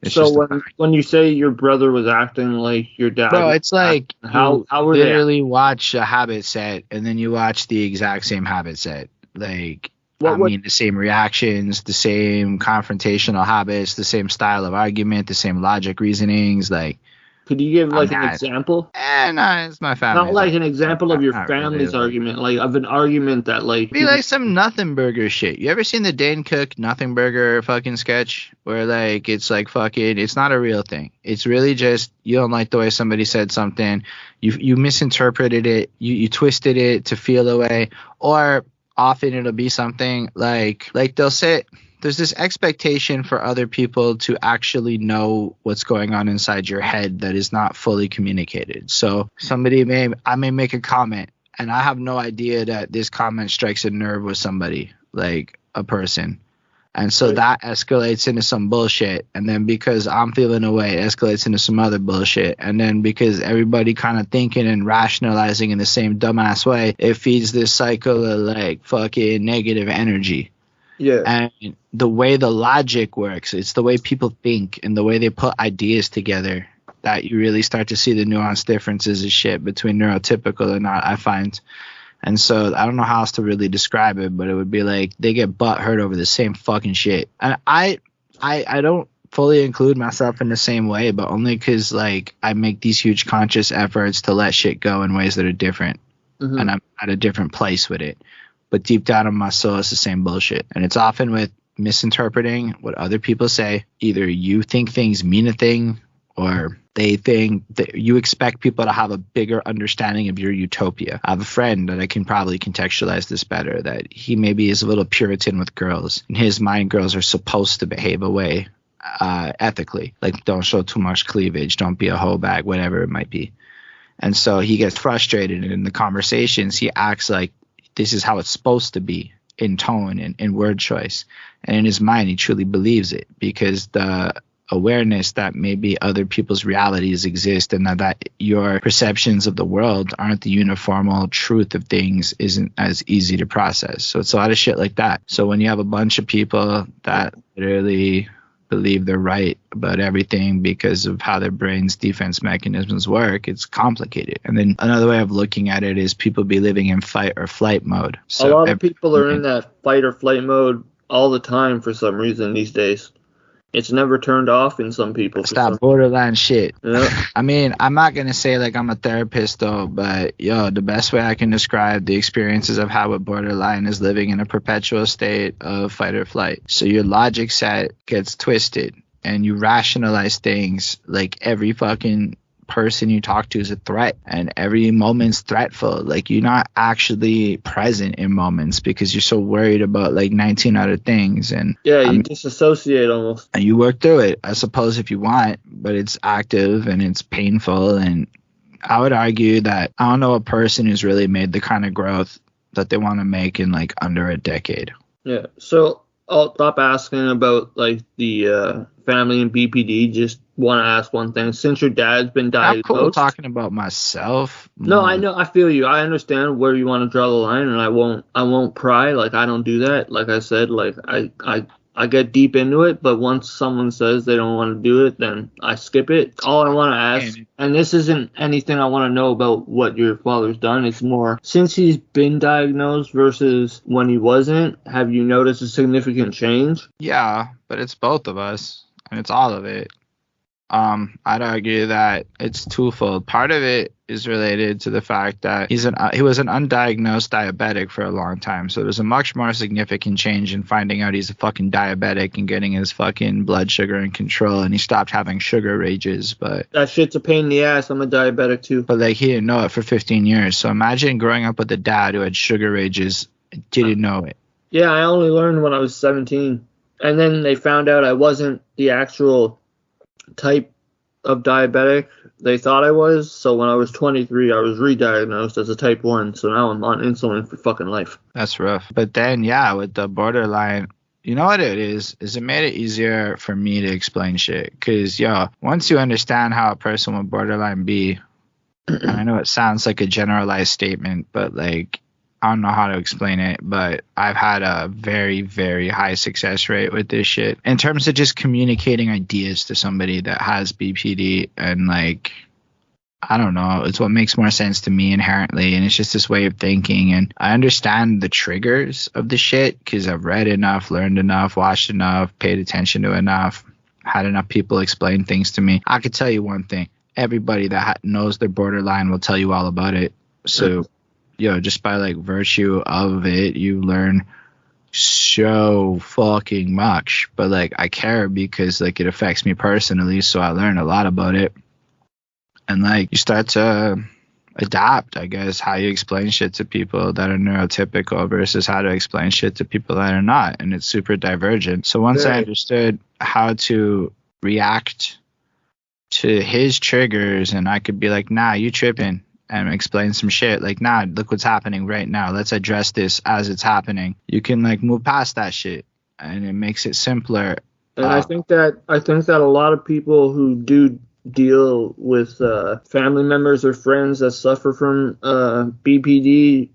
It's so when you say your brother was acting like your dad, bro, it's like how were literally watch a habit set and then you watch the exact same habit set. Like, the same reactions, the same confrontational habits, the same style of argument, the same logic reasonings. Like, could you give like an example? No, it's my family. Not like an example of your family's really argument, like of an argument that like be like some nothing burger shit. You ever seen the Dane Cook nothing burger fucking sketch where like it's like fucking, it's not a real thing. It's really just you don't like the way somebody said something, you misinterpreted it, you twisted it to feel a way, or often it'll be something like they'll say there's this expectation for other people to actually know what's going on inside your head that is not fully communicated. So I may make a comment and I have no idea that this comment strikes a nerve with somebody, like a person. And so that escalates into some bullshit. And then because I'm feeling away, it escalates into some other bullshit. And then because everybody kind of thinking and rationalizing in the same dumbass way, it feeds this cycle of like fucking negative energy. Yeah. And the way the logic works, it's the way people think and the way they put ideas together that you really start to see the nuanced differences of shit between neurotypical and not, I find. And so I don't know how else to really describe it, but it would be like they get butt hurt over the same fucking shit. And I don't fully include myself in the same way, but only because like I make these huge conscious efforts to let shit go in ways that are different. Mm-hmm. And I'm at a different place with it. But deep down in my soul, it's the same bullshit. And it's often with misinterpreting what other people say. Either you think things mean a thing, or they think that you expect people to have a bigger understanding of your utopia. I have a friend that I can probably contextualize this better, that he maybe is a little Puritan with girls. In his mind, girls are supposed to behave a way ethically. Like, don't show too much cleavage, don't be a hoe bag, whatever it might be. And so he gets frustrated, and in the conversations, he acts like this is how it's supposed to be in tone and in word choice. And in his mind, he truly believes it, because the awareness that maybe other people's realities exist and that your perceptions of the world aren't the uniform truth of things isn't as easy to process. So it's a lot of shit like that. So when you have a bunch of people that literally believe they're right about everything because of how their brain's defense mechanisms work, it's complicated. And then another way of looking at it is people be living in fight or flight mode. So a lot of people are in that fight or flight mode all the time for some reason these days. it's never turned off in some people. It's that borderline shit. Yeah. I mean, I'm not going to say like I'm a therapist though, but yo, the best way I can describe the experiences I've had with borderline is living in a perpetual state of fight or flight. So your logic set gets twisted and you rationalize things like every fucking person you talk to is a threat and every moment's threatful. Like you're not actually present in moments because you're so worried about like 19 other things. And yeah, you disassociate almost. And you work through it, I suppose, if you want, but it's active and it's painful. And I would argue that I don't know a person who's really made the kind of growth that they want to make in like under a decade. Yeah. So I'll stop asking about like the family and BPD. Just want to ask one thing. Since your dad's been diagnosed, I'm cool talking about myself. No, I know. I feel you. I understand where you want to draw the line, and I won't pry. Like I don't do that. Like I said, like I get deep into it, but once someone says they don't want to do it, then I skip it. All I want to ask, and this isn't anything I want to know about what your father's done. It's more, since he's been diagnosed versus when he wasn't, have you noticed a significant change? Yeah, but it's both of us, and it's all of it. I'd argue that it's twofold. Part of it is related to the fact that he was an undiagnosed diabetic for a long time. So there's a much more significant change in finding out he's a fucking diabetic and getting his fucking blood sugar in control. And he stopped having sugar rages. But that shit's a pain in the ass. I'm a diabetic too. But like he didn't know it for 15 years. So imagine growing up with a dad who had sugar rages and didn't know it. Yeah, I only learned when I was 17. And then they found out I wasn't the actual type of diabetic they thought I was. So when I was 23, I was re-diagnosed as a type 1. So now I'm on insulin for fucking life. That's rough. But then, yeah, with the borderline, you know what it is it made it easier for me to explain shit. Because, yo, once you understand how a person with borderline be, and I know it sounds like a generalized statement, but like, I don't know how to explain it, but I've had a very, very high success rate with this shit in terms of just communicating ideas to somebody that has BPD. And like, I don't know, it's what makes more sense to me inherently. And it's just this way of thinking. And I understand the triggers of the shit because I've read enough, learned enough, watched enough, paid attention to enough, had enough people explain things to me. I could tell you one thing. Everybody that knows their borderline will tell you all about it. So, yo, just by like virtue of it, you learn so fucking much. But like, I care because like it affects me personally, so I learn a lot about it. And like, you start to adapt, I guess, how you explain shit to people that are neurotypical versus how to explain shit to people that are not. And it's super divergent. So once I understood how to react to his triggers, and I could be like, nah, you tripping, and explain some shit like, nah, look what's happening right now, let's address this as it's happening. You can like move past that shit, and it makes it simpler. And I think that a lot of people who do deal with family members or friends that suffer from BPD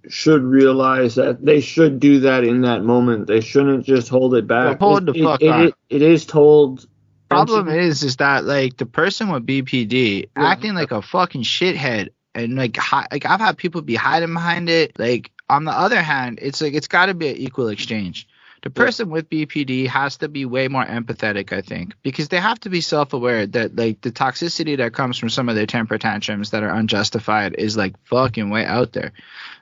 should realize that they should do that in that moment. They shouldn't just hold it back. Hold the fuck on. It is told. Problem is that like the person with BPD acting like a fucking shithead, and like I've had people be hiding behind it. Like on the other hand, it's like it's got to be an equal exchange. The person with BPD has to be way more empathetic, I think, because they have to be self-aware that like the toxicity that comes from some of their temper tantrums that are unjustified is like fucking way out there.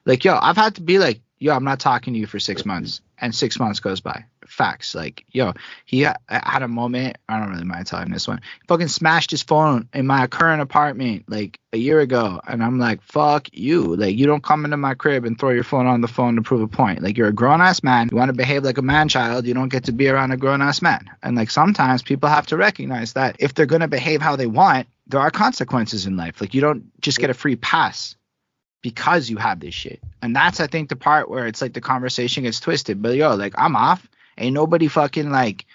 Like, yo, I've had to be like, yo, I'm not talking to you for 6 months, and 6 months goes by. Facts. Like, yo, he had a moment, I don't really mind telling this one, he fucking smashed his phone in my current apartment like a year ago, and I'm like, fuck you. Like, you don't come into my crib and throw your phone on the phone to prove a point. Like, you're a grown-ass man, you want to behave like a man-child, you don't get to be around a grown-ass man. And like, sometimes people have to recognize that if they're going to behave how they want, there are consequences in life. Like, you don't just get a free pass because you have this shit. And that's, I think, the part where it's like the conversation gets twisted. But yo, like, I'm off. Ain't nobody fucking like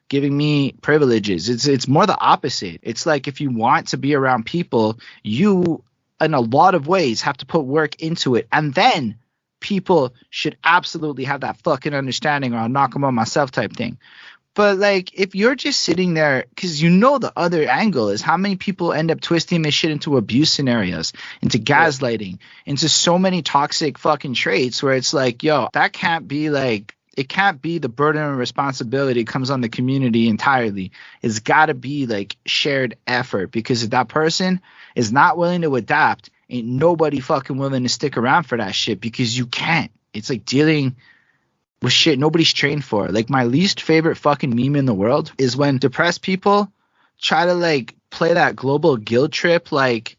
giving me privileges. It's more the opposite. It's like, if you want to be around people, you in a lot of ways have to put work into it, and then people should absolutely have that fucking understanding, or I'll knock them on myself type thing. But like, if you're just sitting there, because you know the other angle is how many people end up twisting this shit into abuse scenarios, into gaslighting, into so many toxic fucking traits where it's like, yo, that can't be like it can't be the burden and responsibility comes on the community entirely. It's got to be like shared effort, because if that person is not willing to adapt, ain't nobody fucking willing to stick around for that shit, because you can't. It's like dealing with shit nobody's trained for. Like, my least favorite fucking meme in the world is when depressed people try to like play that global guilt trip, like,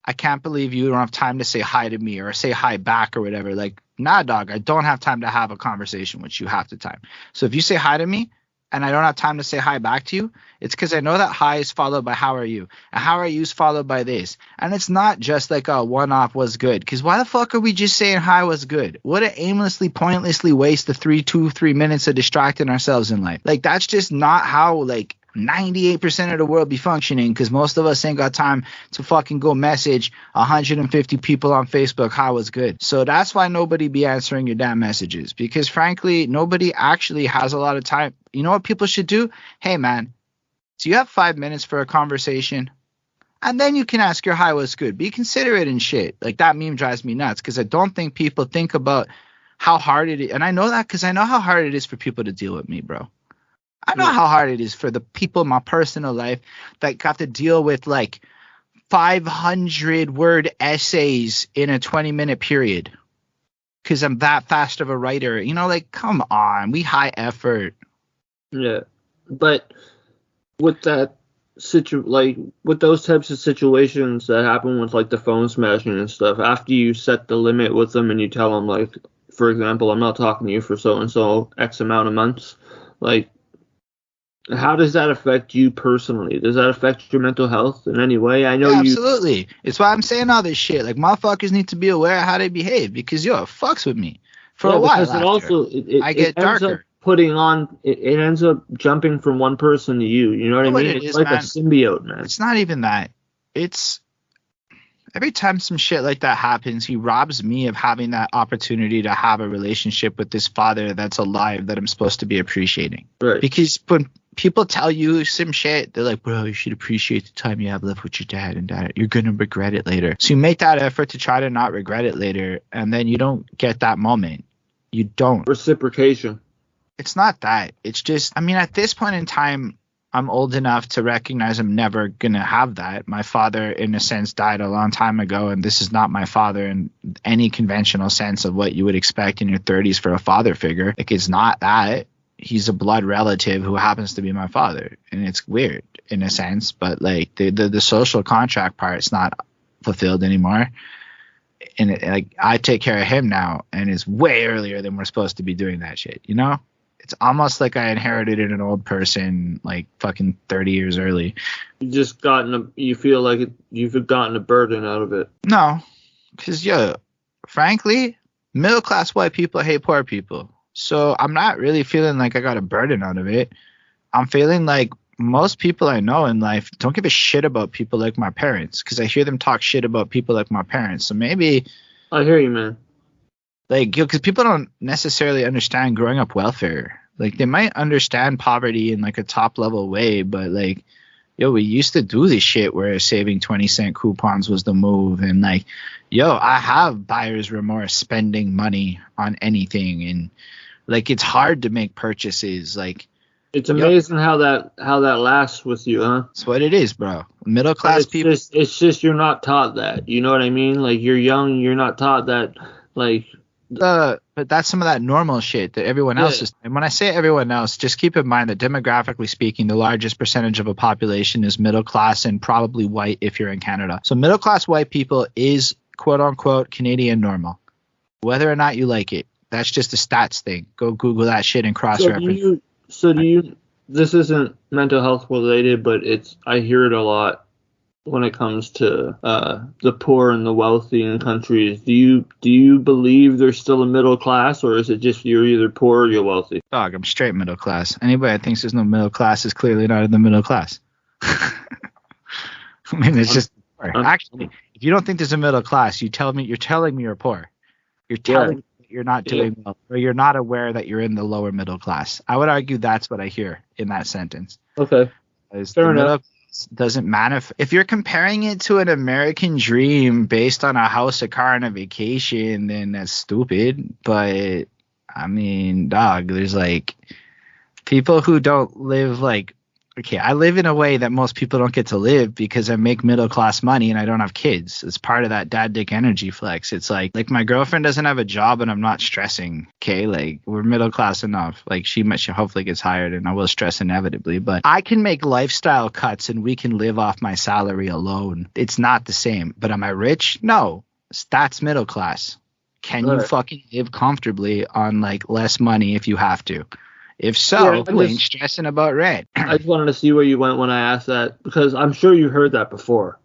I can't believe you don't have time to say hi to me or say hi back or whatever. Like, nah, dog, I don't have time to have a conversation with you half the time. So if you say hi to me and I don't have time to say hi back to you, it's because I know that hi is followed by how are you, and how are you is followed by this. And it's not just like a one-off was good, because why the fuck are we just saying hi was good? What a aimlessly, pointlessly waste the 3 minutes of distracting ourselves in life. Like, that's just not how like 98% of the world be functioning, because most of us ain't got time to fucking go message 150 people on Facebook how it's good. So that's why nobody be answering your damn messages, because frankly nobody actually has a lot of time. You know what people should do? Hey man, do you have 5 minutes for a conversation? And then you can ask your hi what's good. Be considerate and shit. Like, that meme drives me nuts, because I don't think people think about how hard it is. And I know that because I know how hard it is for people to deal with me, bro. I know how hard it is for the people in my personal life that got to deal with like 500-word essays in a 20-minute period, because I'm that fast of a writer. You know, like, come on, we high effort. Yeah, but with that with those types of situations that happen with like the phone smashing and stuff, after you set the limit with them and you tell them, like, for example, I'm not talking to you for so and so X amount of months, like, how does that affect you personally? Does that affect your mental health in any way? I know absolutely. It's why I'm saying all this shit. Like, motherfuckers need to be aware of how they behave, because it fucks with me for a while. Because it also I get darker. It ends up jumping from one person to you. You know what I mean? It's like a symbiote, man. It's not even that. It's every time some shit like that happens, he robs me of having that opportunity to have a relationship with this father that's alive that I'm supposed to be appreciating. Right. Because when people tell you some shit, they're like, bro, you should appreciate the time you have left with your dad, and that you're going to regret it later. So you make that effort to try to not regret it later, and then you don't get that moment. You don't. Reciprocation. It's not that. It's just, I mean, at this point in time, I'm old enough to recognize I'm never going to have that. My father, in a sense, died a long time ago, and this is not my father in any conventional sense of what you would expect in your 30s for a father figure. Like, it's not that. He's a blood relative who happens to be my father, and it's weird in a sense, but like the social contract part's not fulfilled anymore. And like, I take care of him now, and it's way earlier than we're supposed to be doing that shit, you know? It's almost like I inherited an old person, like fucking 30 years early. You feel like you've gotten a burden out of it. No, because frankly, middle class white people hate poor people. So I'm not really feeling like I got a burden out of it. I'm feeling like most people I know in life don't give a shit about people like my parents, because I hear them talk shit about people like my parents. So maybe I hear you, man. Like, because people don't necessarily understand growing up welfare. Like, they might understand poverty in like a top level way, but like, we used to do this shit where saving 20-cent coupons was the move. And like, I have buyer's remorse spending money on anything. And like, it's hard to make purchases. Like, it's amazing how that lasts with you, huh? That's what it is, bro. Middle class people. It's just you're not taught that. You know what I mean? Like, you're young, you're not taught that. Like, but that's some of that normal shit that everyone else is. And when I say everyone else, just keep in mind that demographically speaking, the largest percentage of a population is middle class and probably white if you're in Canada. So middle class white people is quote unquote Canadian normal, whether or not you like it. That's just a stats thing. Go Google that shit and cross-reference. So do you? This isn't mental health related, but I hear it a lot when it comes to the poor and the wealthy in countries. Do you believe there's still a middle class, or is it just you're either poor or you're wealthy? Dog, I'm straight middle class. Anybody that thinks there's no middle class is clearly not in the middle class. I mean, it's just actually, if you don't think there's a middle class, you're telling me you're poor. You're telling me that you're not doing well, or you're not aware that you're in the lower middle class. I would argue that's what I hear in that sentence. Okay. Fair enough. Doesn't manifest. If you're comparing it to an American dream based on a house, a car, and a vacation, then that's stupid. But I mean, dog, there's like people who don't live like, okay, I live in a way that most people don't get to live because I make middle class money and I don't have kids. It's part of that dad dick energy flex. It's like my girlfriend doesn't have a job and I'm not stressing. Okay, like we're middle class enough. Like she hopefully gets hired and I will stress inevitably, but I can make lifestyle cuts and we can live off my salary alone. It's not the same. But am I rich? No. That's middle class. Can you fucking live comfortably on like less money if you have to? If so, you ain't stressing about rent. I just wanted to see where you went when I asked that, because I'm sure you heard that before.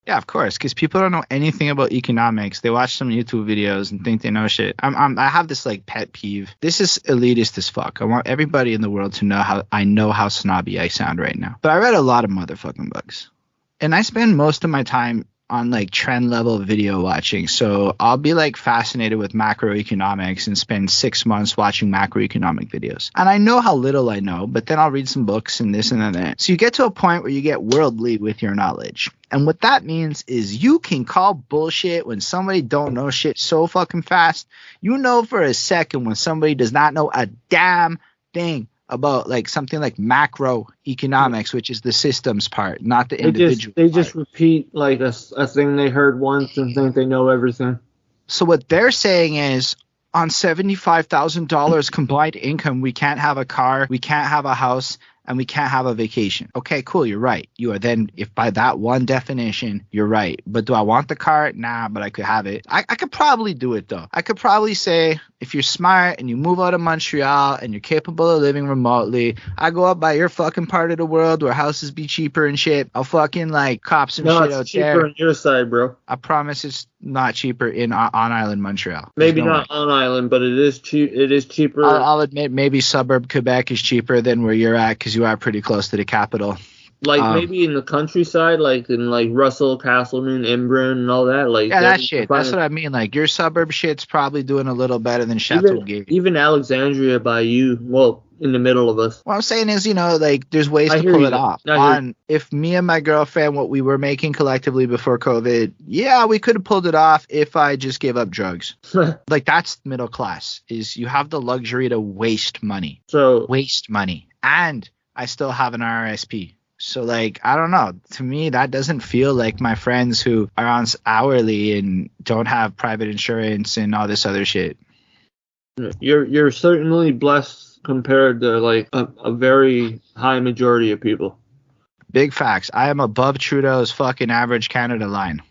Yeah, of course, because people don't know anything about economics. They watch some YouTube videos and think they know shit. I have this like pet peeve. This is elitist as fuck. I want everybody in the world to know how snobby I sound right now. But I read a lot of motherfucking books. And I spend most of my time on like trend level video watching. So I'll be like fascinated with macroeconomics and spend 6 months watching macroeconomic videos. And I know how little I know, but then I'll read some books and this and that. So you get to a point where you get worldly with your knowledge. And what that means is you can call bullshit when somebody don't know shit so fucking fast. You know for a second when somebody does not know a damn thing about like something like macroeconomics, which is the systems part, not the individual They just repeat like a thing they heard once and think they know everything. So what they're saying is on $75,000 combined income, we can't have a car, we can't have a house, and we can't have a vacation. Okay, cool, you're right. You are then, if by that one definition, you're right. But do I want the car? Nah, but I could have it. I could probably do it, though. I could probably say, if you're smart and you move out of Montreal and you're capable of living remotely, I go up by your fucking part of the world where houses be cheaper and shit. I'll fucking, like, cop some shit out there. No, it's cheaper on your side, bro. I promise it's not cheaper on island Montreal. Maybe not on island, but it is cheap. It is cheaper. I'll admit maybe suburb Quebec is cheaper than where you're at because you are pretty close to the capital. Like maybe in the countryside, like in like Russell, Castleman, Embrun, and all that. Like yeah, that shit. That's what I mean. Like your suburb shit's probably doing a little better than Chateauguay. Even Alexandria by you. Well, in the middle of us. What I'm saying is, like, there's ways to pull it off. If me and my girlfriend, what we were making collectively before COVID, yeah, we could have pulled it off if I just gave up drugs. Like, that's middle class, is you have the luxury to waste money. And I still have an RRSP. So, like, I don't know. To me, that doesn't feel like my friends who are on hourly and don't have private insurance and all this other shit. You're certainly blessed compared to like a very high majority of people. Big facts. I am above Trudeau's fucking average Canada line.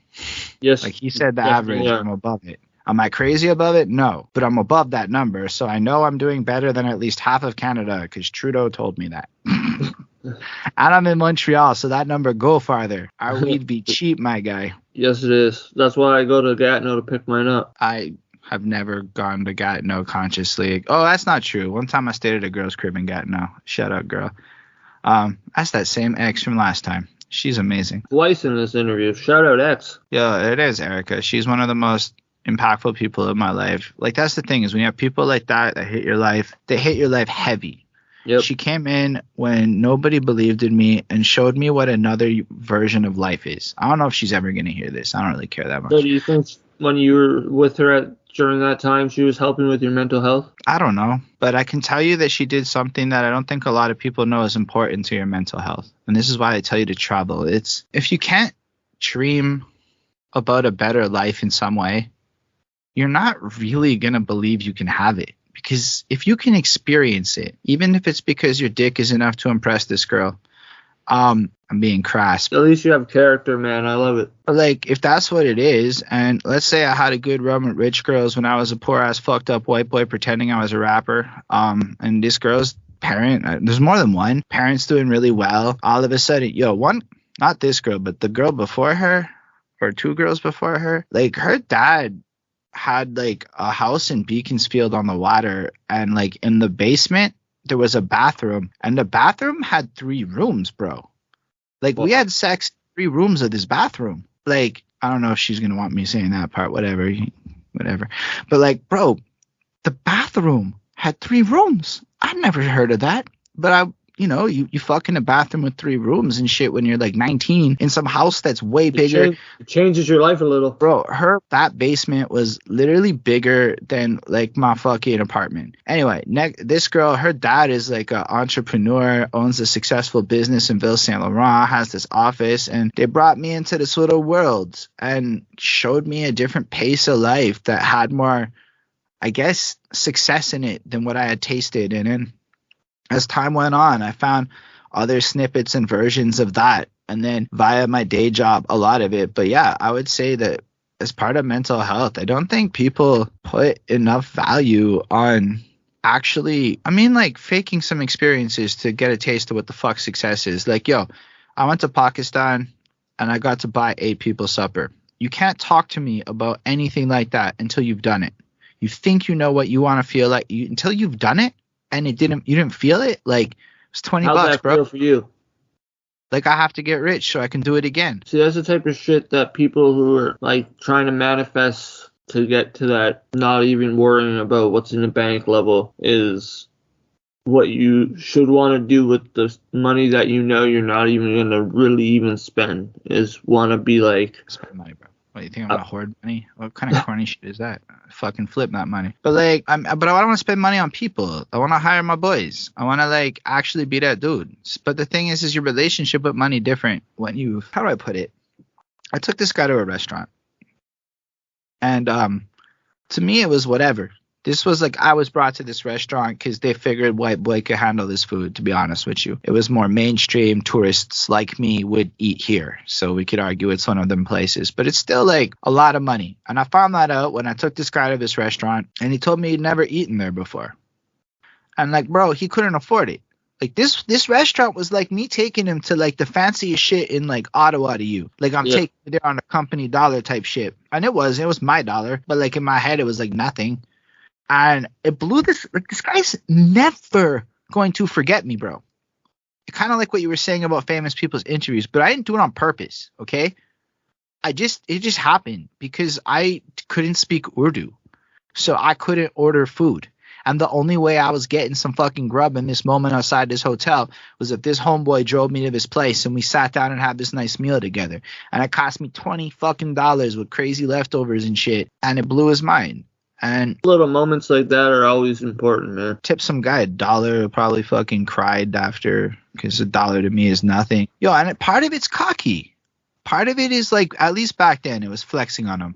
Yes. Like he said, the average, yeah. I'm above it. Am I crazy above it? No. But I'm above that number. So I know I'm doing better than at least half of Canada because Trudeau told me that. And I'm in Montreal, so that number go farther. Our weed be cheap, my guy. Yes, it is. That's why I go to Gatineau to pick mine up. I've never gone to Gatineau consciously. Oh, that's not true. One time I stayed at a girl's crib in Gatineau. Shout out, girl. That's that same ex from last time. She's amazing. Twice in this interview. Shout out ex. Yeah, it is Erica. She's one of the most impactful people in my life. Like, that's the thing is when you have people like that hit your life, they hit your life heavy. Yep. She came in when nobody believed in me and showed me what another version of life is. I don't know if she's ever going to hear this. I don't really care that much. So do you think when you were with her during that time, she was helping with your mental health? I don't know. But I can tell you that she did something that I don't think a lot of people know is important to your mental health. And this is why I tell you to travel. It's if you can't dream about a better life in some way, you're not really going to believe you can have it. Because if you can experience it, even if it's because your dick is enough to impress this girl, I'm being crass. At least you have character, man. I love it. Like, if that's what it is, and let's say I had a good run with rich girls when I was a poor-ass, fucked-up white boy pretending I was a rapper, and this girl's parent, there's more than one, parent's doing really well, all of a sudden, not this girl, but the girl before her, or two girls before her, like, her dad had like a house in Beaconsfield on the water, and like in the basement there was a bathroom, and the bathroom had 3 rooms, bro. Like, we had sex in 3 rooms of this bathroom. Like, I don't know if she's gonna want me saying that part, whatever, but like, bro, the bathroom had 3 rooms. I've never heard of that, but you fuck in a bathroom with 3 rooms and shit when you're like 19 in some house that's way bigger. It changes your life a little. Bro, that basement was literally bigger than like my fucking apartment. Anyway, this girl, her dad is like an entrepreneur, owns a successful business in Ville Saint Laurent, has this office, and they brought me into this little world and showed me a different pace of life that had more, I guess, success in it than what I had tasted. And then as time went on, I found other snippets and versions of that. And then via my day job, a lot of it. But yeah, I would say that as part of mental health, I don't think people put enough value on actually, like faking some experiences to get a taste of what the fuck success is. Like, yo, I went to Pakistan and I got to buy 8 people supper. You can't talk to me about anything like that until you've done it. You think you know what you want to feel like until you've done it. And you didn't feel it. Like, it's $20, How's that bro. feel for you? Like, I have to get rich so I can do it again. See, that's the type of shit that people who are like trying to manifest to get to that, not even worrying about what's in the bank level, is what you should want to do with the money that you're not even gonna really even spend. Is want to be like, spend money, bro. What, you think I'm gonna hoard money? What kind of corny shit is that? Fucking flip that money. But like, but I don't want to spend money on people. I want to hire my boys. I want to like actually be that dude. But the thing is your relationship with money different when you, how do I put it? I took this guy to a restaurant, and to me it was whatever. This was like, I was brought to this restaurant because they figured white boy could handle this food, to be honest with you. It was more mainstream. Tourists like me would eat here. So we could argue it's one of them places. But it's still like a lot of money. And I found that out when I took this guy to this restaurant and he told me he'd never eaten there before. And like, bro, he couldn't afford it. Like this restaurant was like me taking him to like the fanciest shit in like Ottawa to you. Like I'm taking him there on a company dollar type shit. And it was my dollar. But like in my head, it was like nothing. And it blew this guy's never going to forget me, bro. Kind of like what you were saying about famous people's interviews, but I didn't do it on purpose, okay? It just happened because I couldn't speak Urdu. So I couldn't order food. And the only way I was getting some fucking grub in this moment outside this hotel was if this homeboy drove me to this place and we sat down and had this nice meal together. And it cost me $20 fucking with crazy leftovers and shit. And it blew his mind. And little moments like that are always important, man. Tip some guy $1 who probably fucking cried after, because $1 to me is nothing. Yo, and part of it's cocky. Part of it is like, at least back then, it was flexing on him.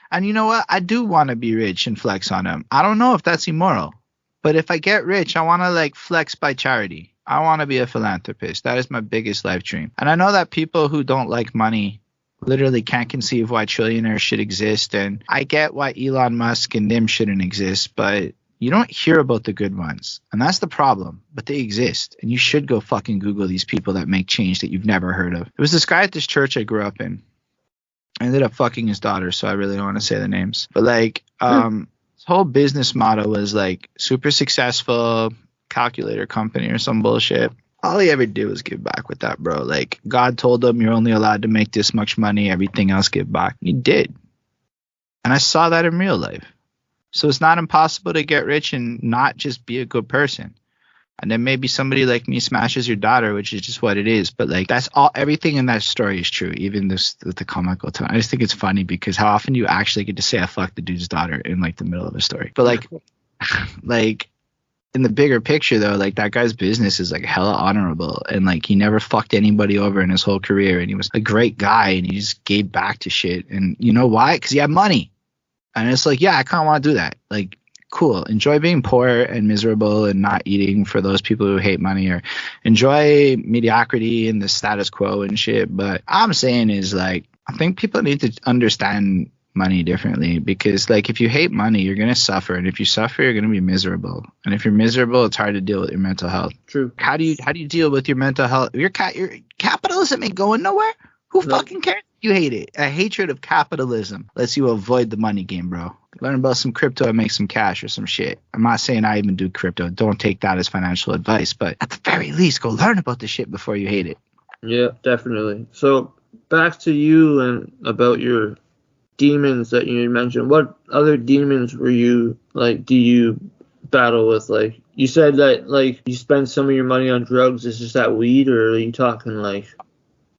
And you know what? I do want to be rich and flex on him. I don't know if that's immoral. But if I get rich, I want to like flex by charity. I want to be a philanthropist. That is my biggest life dream. And I know that people who don't like money literally can't conceive why trillionaires should exist, and I get why Elon Musk and them shouldn't exist, but you don't hear about the good ones, and that's the problem. But they exist, and you should go fucking Google these people that make change that you've never heard of. There was this guy at this church I grew up in. I ended up fucking his daughter, so I really don't want to say the names. But like, his whole business model was like super successful calculator company or some bullshit. All he ever did was give back with that, bro. Like, God told him you're only allowed to make this much money. Everything else give back. And he did. And I saw that in real life. So it's not impossible to get rich and not just be a good person. And then maybe somebody like me smashes your daughter, which is just what it is. But like, that's all, everything in that story is true. Even this, with the comical tone. I just think it's funny because how often do you actually get to say I fucked the dude's daughter in like the middle of a story? But like, in the bigger picture, though, like that guy's business is like hella honorable, and like he never fucked anybody over in his whole career, and he was a great guy, and he just gave back to shit. And you know why? Because he had money. And it's like, yeah, I kind of want to do that. Like, cool. Enjoy being poor and miserable and not eating for those people who hate money, or enjoy mediocrity and the status quo and shit. But all I'm saying is, like, I think people need to understand money differently, because like if you hate money, you're going to suffer, and if you suffer, you're going to be miserable, and if you're miserable, it's hard to deal with your mental health. True. How do you deal with your mental health? Your capitalism ain't going nowhere. Who fucking cares if you hate it? A hatred of capitalism lets you avoid the money game, bro. Learn about some crypto and make some cash or some shit. I'm not saying I even do crypto. Don't take that as financial advice, but at the very least, go learn about the shit before you hate it. Yeah, definitely. So back to you and about your demons that you mentioned. What other demons were you like? Do you battle with? Like, You said that like you spend some of your money on drugs. Is just that weed, or are you talking like?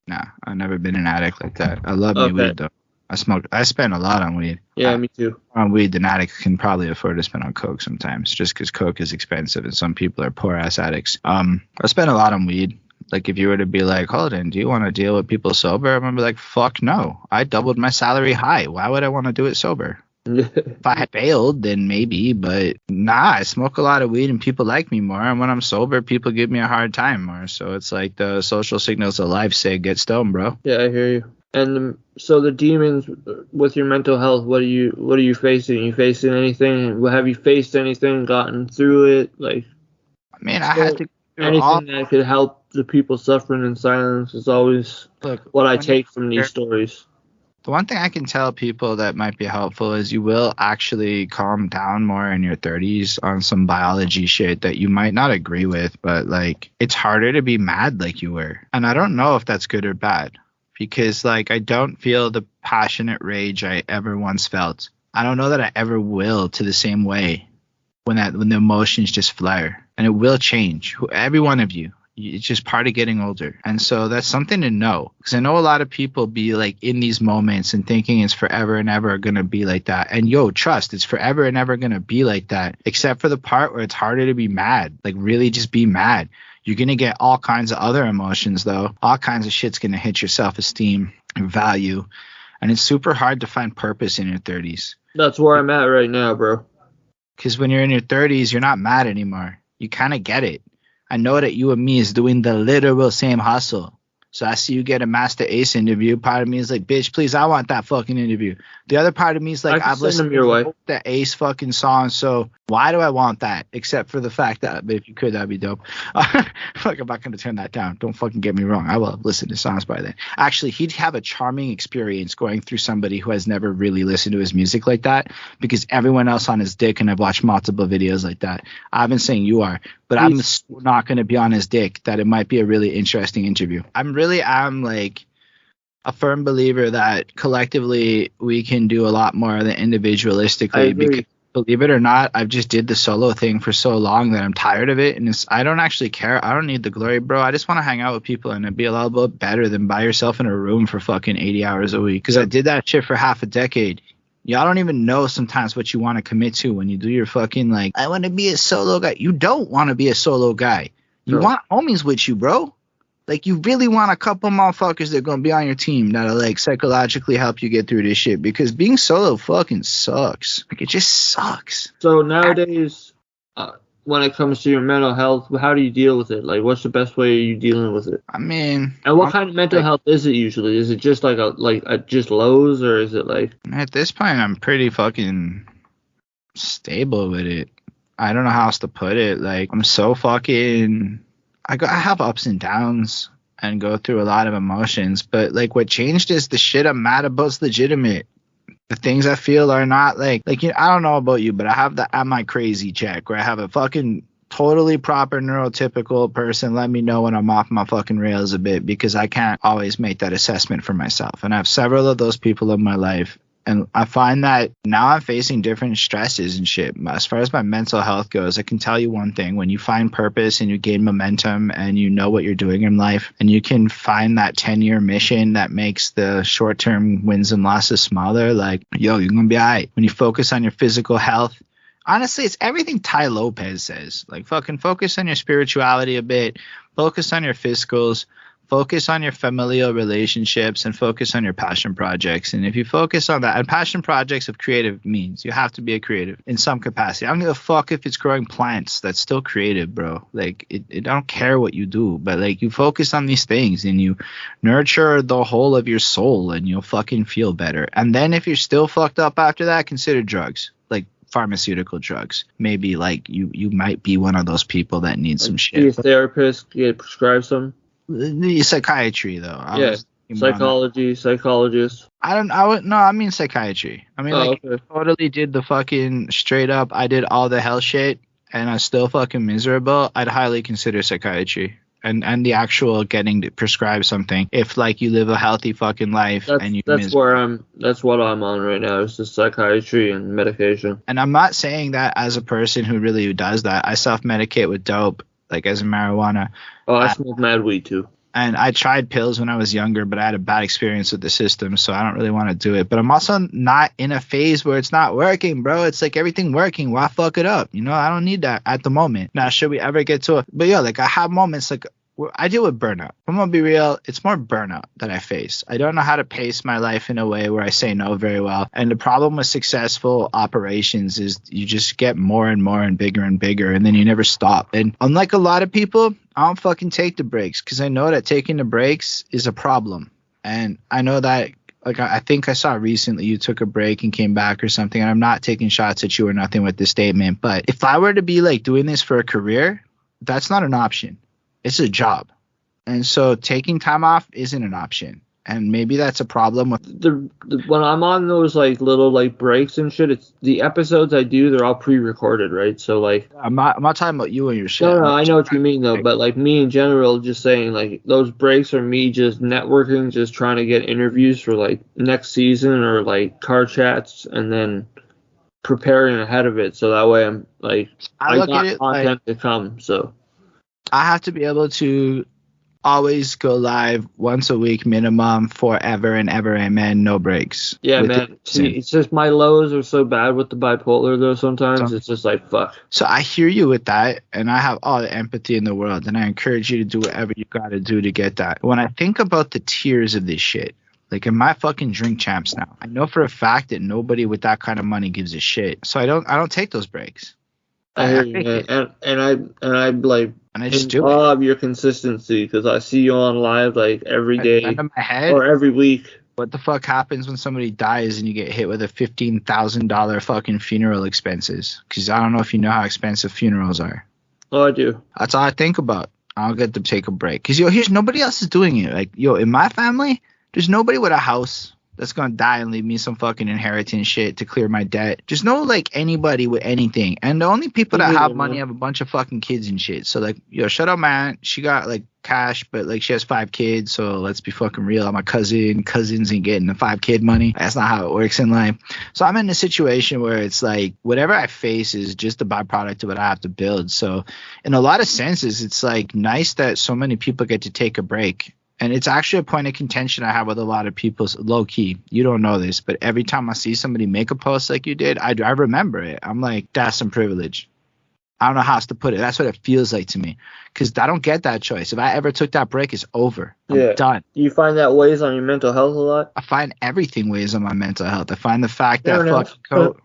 Nah, I've never been an addict like that. I love me Okay. weed though. I spend a lot on weed. Yeah, me too. On weed, an addict can probably afford to spend on coke sometimes, just because coke is expensive and some people are poor ass addicts. I spend a lot on weed. Like if you were to be like, Holden, do you want to deal with people sober? I'm gonna be like, fuck no. I doubled my salary high. Why would I want to do it sober? If I had failed, then maybe, but nah, I smoke a lot of weed and people like me more. And when I'm sober, people give me a hard time more. So it's like the social signals of life say, get stoned, bro. Yeah, I hear you. And so the demons with your mental health, what are you facing? Are you facing anything? Have you faced anything? Gotten through it? Like, I mean, I had to anything that could help the people suffering in silence is always what I take from these stories. The one thing I can tell people that might be helpful is you will actually calm down more in your 30s on some biology shit that you might not agree with, but like it's harder to be mad like you were. And I don't know if that's good or bad. Because, like, I don't feel the passionate rage I ever once felt. I don't know that I ever will to the same way when the emotions just flare. And it will change. Every one of you. It's just part of getting older. And so that's something to know. Because I know a lot of people be, like, in these moments and thinking it's forever and ever going to be like that. And, trust, it's forever and ever going to be like that. Except for the part where it's harder to be mad. Like, really just be mad. You're going to get all kinds of other emotions, though. All kinds of shit's going to hit your self-esteem and value. And it's super hard to find purpose in your 30s. That's where I'm at right now, bro. Because when you're in your 30s, you're not mad anymore. You kind of get it. I know that you and me is doing the literal same hustle. So I see you get a Master Ace interview. Part of me is like, bitch, please, I want that fucking interview. The other part of me is like, I've listened to the Ace fucking song, so why do I want that? Except for the fact that if you could, that'd be dope. Fuck, I'm not going to turn that down. Don't fucking get me wrong. I will have listened to songs by then. Actually, he'd have a charming experience going through somebody who has never really listened to his music like that, because everyone else on his dick, and I've watched multiple videos like that. I've been saying you are, but I'm not going to be on his dick that it might be a really interesting interview. I'm like a firm believer that collectively we can do a lot more than individualistically, because believe it or not, I've just did the solo thing for so long that I'm tired of it. And I don't actually care. I don't need the glory, bro. I just want to hang out with people, and it'd be a lot better than by yourself in a room for fucking 80 hours a week. Because I did that shit for half a decade. Y'all don't even know sometimes what you want to commit to when you do your fucking like, I want to be a solo guy. You don't want to be a solo guy. You want homies with you, bro. Like, you really want a couple motherfuckers that are going to be on your team that'll, like, psychologically help you get through this shit. Because being solo fucking sucks. Like, it just sucks. So, nowadays, when it comes to your mental health, how do you deal with it? Like, what's the best way you dealing with it? I mean... And what kind of mental health is it usually? Is it just, just lows, or is it, like... At this point, I'm pretty fucking stable with it. I don't know how else to put it. Like, I'm so fucking... I have ups and downs and go through a lot of emotions, but like what changed is the shit I'm mad about's legitimate. The things I feel are not like I don't know about you, but I have the am I crazy check where I have a fucking totally proper neurotypical person let me know when I'm off my fucking rails a bit, because I can't always make that assessment for myself. And I have several of those people in my life. And I find that now I'm facing different stresses and shit. As far as my mental health goes, I can tell you one thing. When you find purpose and you gain momentum and you know what you're doing in life, and you can find that 10-year mission that makes the short-term wins and losses smaller, like, you're going to be all right. When you focus on your physical health, honestly, it's everything Tai Lopez says. Like, fucking focus on your spirituality a bit. Focus on your physicals. Focus on your familial relationships, and focus on your passion projects. And if you focus on that, and passion projects of creative means, you have to be a creative in some capacity. I don't give a fuck if it's growing plants. That's still creative, bro. Like, I don't care what you do, but like, you focus on these things and you nurture the whole of your soul, and you'll fucking feel better. And then if you're still fucked up after that, consider drugs, like pharmaceutical drugs. Maybe like you might be one of those people that needs some shit. Be a therapist, get prescribed some. The psychiatry, though. Psychologist. I mean psychiatry. I mean, okay. I totally did the fucking straight up, I did all the hell shit, and I'm still fucking miserable. I'd highly consider psychiatry. and the actual getting to prescribe something. If like you live a healthy fucking life that's what I'm on right now. It's just psychiatry and medication. And I'm not saying that as a person who really does that. I self-medicate with dope, like as a marijuana. Oh, I smoke mad weed too. And I tried pills when I was younger, but I had a bad experience with the system, so I don't really want to do it. But I'm also not in a phase where it's not working, bro. It's like everything working. Why fuck it up? You know, I don't need that at the moment. Now, should we ever get to it? But yeah, like I have moments like I deal with burnout. I'm going to be real. It's more burnout that I face. I don't know how to pace my life in a way where I say no very well. And the problem with successful operations is you just get more and more and bigger, and then you never stop. And unlike a lot of people, I don't fucking take the breaks because I know that taking the breaks is a problem. And I know that, like, I think I saw recently you took a break and came back or something. And I'm not taking shots at you or nothing with this statement. But if I were to be like doing this for a career, that's not an option. It's a job. And so taking time off isn't an option. And maybe that's a problem with when I'm on those like little like breaks and shit, it's the episodes I do, they're all pre-recorded, right? So like I'm not talking about you and your shit. No, I know what you mean though, but like me in general, just saying like those breaks are me just networking, just trying to get interviews for like next season or like car chats, and then preparing ahead of it so that way I'm like I got content to come. So I have to be able to always go live once a week minimum forever and ever, amen, no breaks. Yeah, man. See, it's just my lows are so bad with the bipolar though sometimes. It's just like, fuck. So I hear you with that, and I have all the empathy in the world, and I encourage you to do whatever you got to do to get that. When I think about the tiers of this shit, like in my fucking Drink Champs now, I know for a fact that nobody with that kind of money gives a shit. So I don't take those breaks. I hear you, man. And I just do it. Your consistency because I see you on live like every day or every week. What the fuck happens when somebody dies and you get hit with a $15,000 fucking funeral expenses? Because I don't know if you know how expensive funerals are. Oh, I do. That's all I think about. I'll get to take a break. Because, here's nobody else is doing it. Like, in my family, there's nobody with a house that's going to die and leave me some fucking inheritance shit to clear my debt. Just no, like, anybody with anything. And the only people that have money have a bunch of fucking kids and shit. So, like, shut up, man. She got, like, cash, but, like, she has 5 kids. So, let's be fucking real. I'm a cousins ain't getting the 5-kid money. That's not how it works in life. So, I'm in a situation where it's, like, whatever I face is just a byproduct of what I have to build. So, in a lot of senses, it's, like, nice that so many people get to take a break. And it's actually a point of contention I have with a lot of people, low key. You don't know this, but every time I see somebody make a post like you did, I remember it. I'm like, that's some privilege. I don't know how else to put it. That's what it feels like to me. Because I don't get that choice. If I ever took that break, it's over. I'm done. You find that weighs on your mental health a lot? I find everything weighs on my mental health. I find the fact that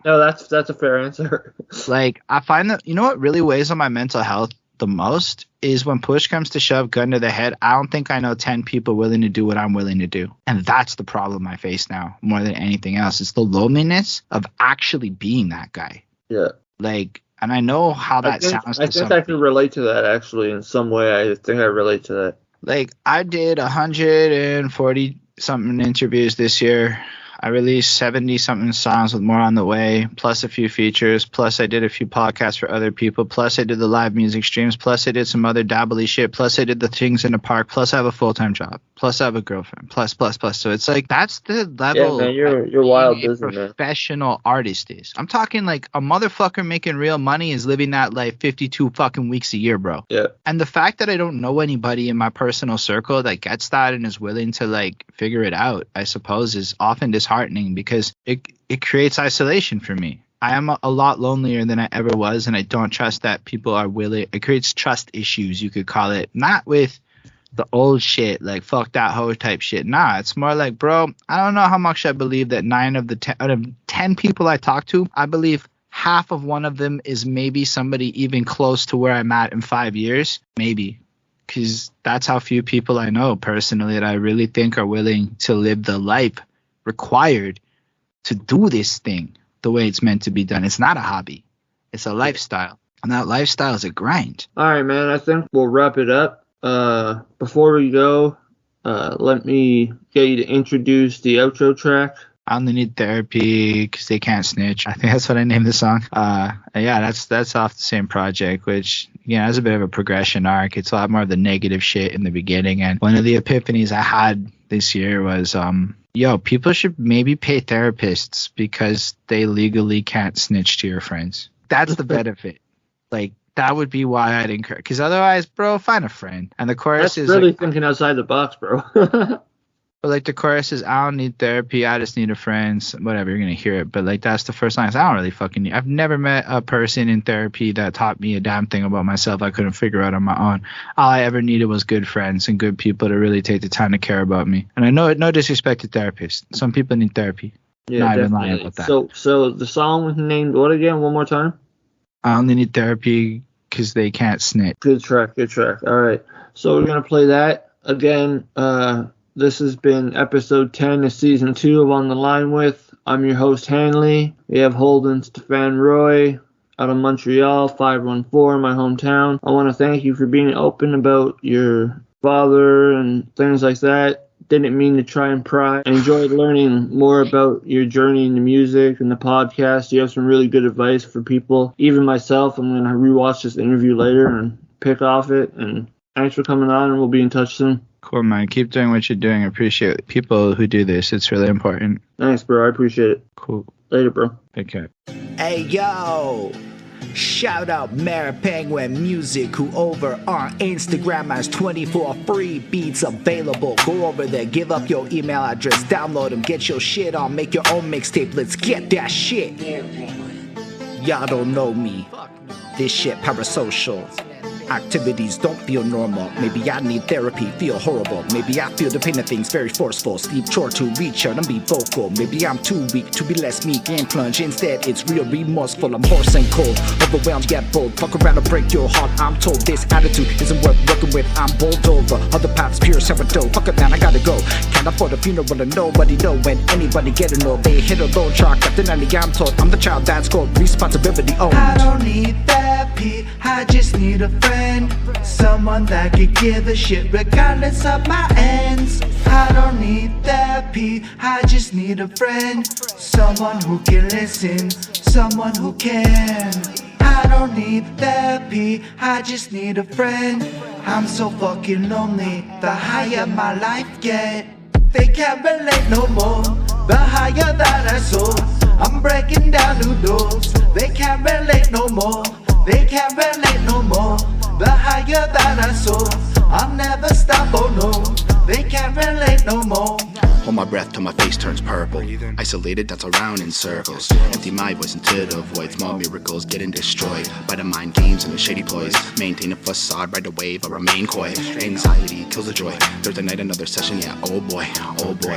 No, that's a fair answer. Like, I find that, you know what really weighs on my mental health the most is when push comes to shove, gun to the head, I don't think I know 10 people willing to do what I'm willing to do. And that's the problem I face now more than anything else. It's the loneliness of actually being that guy. Yeah. Like, and I know how that sounds. I think I can relate to that actually in some way. I think I relate to that. Like, I did 140 something interviews this year. I released 70-something songs with more on the way, plus a few features, plus I did a few podcasts for other people, plus I did the live music streams, plus I did some other dabbly shit, plus I did the things in the park, plus I have a full-time job, plus I have a girlfriend, plus. So it's like, that's the level you're wild, isn't it? Professional artist is. I'm talking like a motherfucker making real money is living that life 52 fucking weeks a year, bro. Yeah. And the fact that I don't know anybody in my personal circle that gets that and is willing to like figure it out, I suppose, is often disheartening because it creates isolation for me. I am a lot lonelier than I ever was, and I don't trust that people are willing. It creates trust issues, you could call it. Not with the old shit, like fuck that hoe type shit. Nah, it's more like, bro, I don't know how much I believe that 9 of the 10 out of 10 people I talk to, I believe half of one of them is maybe somebody even close to where I'm at in 5 years. Maybe. Because that's how few people I know personally that I really think are willing to live the life required to do this thing the way it's meant to be done. It's not a hobby. It's a lifestyle. And that lifestyle is a grind. All right, man. I think we'll wrap it up. Before we go, let me get you to introduce the outro track. I only need therapy because they can't snitch. I think that's what I named the song. Yeah, that's off the same project, which Yeah, it's a bit of a progression arc. It's a lot more of the negative shit in the beginning. And one of the epiphanies I had this year was, people should maybe pay therapists because they legally can't snitch to your friends. That's the benefit. Like, that would be why I'd encourage. Because otherwise, bro, find a friend. And the chorus is really thinking outside the box, bro. But like the chorus is, I don't need therapy, I just need a friend. Whatever, you're gonna hear it. But like that's the first line. I don't really fucking need. I've never met a person in therapy that taught me a damn thing about myself I couldn't figure out on my own. All I ever needed was good friends and good people to really take the time to care about me. And I know no disrespect to therapists. Some people need therapy. Yeah, not even definitely. lying about that. So the song was named what again? One more time. I only need therapy because they can't snitch. Good track. All right. So we're gonna play that again. This has been episode 10 of season 2 of On the Line With. I'm your host, Hanley. We have Holden Stephan Roy out of Montreal, 514, my hometown. I want to thank you for being open about your father and things like that. Didn't mean to try and pry. I enjoyed learning more about your journey into music and the podcast. You have some really good advice for people. Even myself, I'm going to rewatch this interview later and pick off it. And thanks for coming on, and we'll be in touch soon. Cool, man. Keep doing what you're doing. I appreciate people who do this. It's really important. Thanks, bro. I appreciate it. Cool. Later, bro. Take care. Hey, yo! Shout out Mary Penguin Music, who over on Instagram has 24 free beats available. Go over there, give up your email address, download them, get your shit on, make your own mixtape. Let's get that shit. Y'all don't know me. This shit parasocial. Activities don't feel normal. Maybe I need therapy, feel horrible. Maybe I feel the pain of things very forceful. Sleep short to reach out and be vocal. Maybe I'm too weak to be less meek and plunge. Instead, it's real remorseful. I'm hoarse and cold, overwhelmed yet bold. Fuck around and break your heart. I'm told this attitude isn't worth working with. I'm bowled over. Other paths pure sourdough. Fuck it, man, I gotta go. Can't afford a funeral and nobody know when anybody get a no. They hit a low chart. Captain Ali, I'm told I'm the child that's called responsibility owned. I don't need therapy, I just need a friend. Someone that could give a shit regardless of my ends. I don't need therapy, I just need a friend. Someone who can listen, someone who can. I don't need therapy, I just need a friend. I'm so fucking lonely, the higher my life get. They can't relate no more, the higher that I soar. I'm breaking down new doors, they can't relate no more. They can't relate no more, the higher that I soar. I'll never stop, oh no. They can't relate no more. Hold my breath till my face turns purple. Isolated, dance around in circles. Empty my voice into the void. Small miracles getting destroyed by the mind games and the shady ploys. Maintain a facade, ride the wave, or remain coy. Anxiety kills the joy. Thursday night, another session, yeah, oh boy,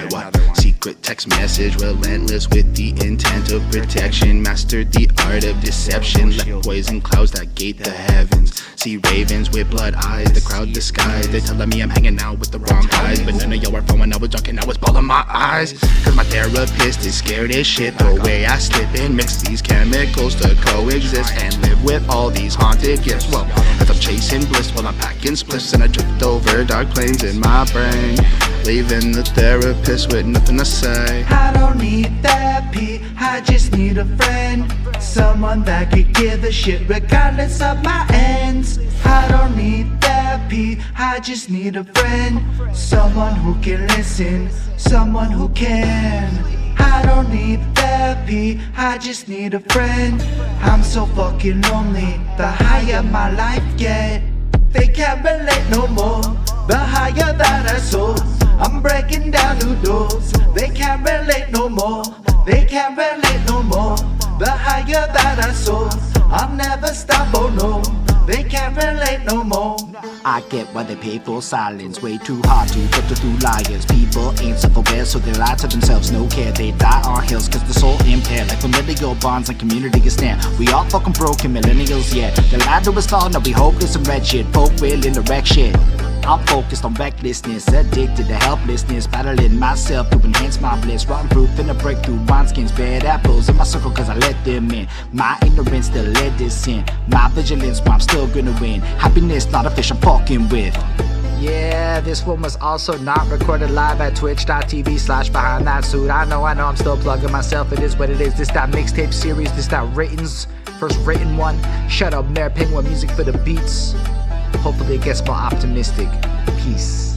what? Secret text message, relentless with the intent of protection. Mastered the art of deception. Left poison clouds that gate the heavens. See ravens with blood eyes, the crowd disguised. They telling me I'm hanging out with the wrong guys, but none of y'all are following. I was drunk and I was bawling my eyes. Cause my therapist is scared as shit. The way I slip and mix these chemicals to coexist and live with all these haunted gifts. Well, as I'm chasing bliss while I'm packing spliffs and I drift over dark plains in my brain, leaving the therapist with nothing to say. I don't need therapy, I just need a friend. Someone that could give a shit regardless of my ends. I don't need therapy, I just need a friend. Someone who can listen, someone who can. I don't need therapy, I just need a friend. I'm so fucking lonely, the higher my life get. They can't relate no more, the higher that I soar. I'm breaking down new doors. They can't relate no more, they can't relate no more, the higher that I soar. I'll never stop, oh no. They can't relate no more. I get why they pay for silence. Way too hard to filter through liars. People ain't self-aware, so they lie to themselves. No care, they die on hills cause the soul impaired. Like familial bonds and community is stand. We all fucking broken millennials, yeah. The ladder was tall, now we hopeless and wretched. Folk will in the wreck shit. I'm focused on recklessness, addicted to helplessness, battling myself to enhance my bliss. Rotten fruit in the breakthrough wineskins, bad apples in my circle cause I let them in. My ignorance still led this sin. My vigilance, why I'm still gonna win. Happiness, not a fish I'm fucking with. Yeah, this one was also not recorded live at twitch.tv/behind that suit. I know, I'm still plugging myself. It is what it is. This that mixtape series, this that written first written one. Shout out Mayor Penguin Music for the beats. Hopefully it gets more optimistic. Peace.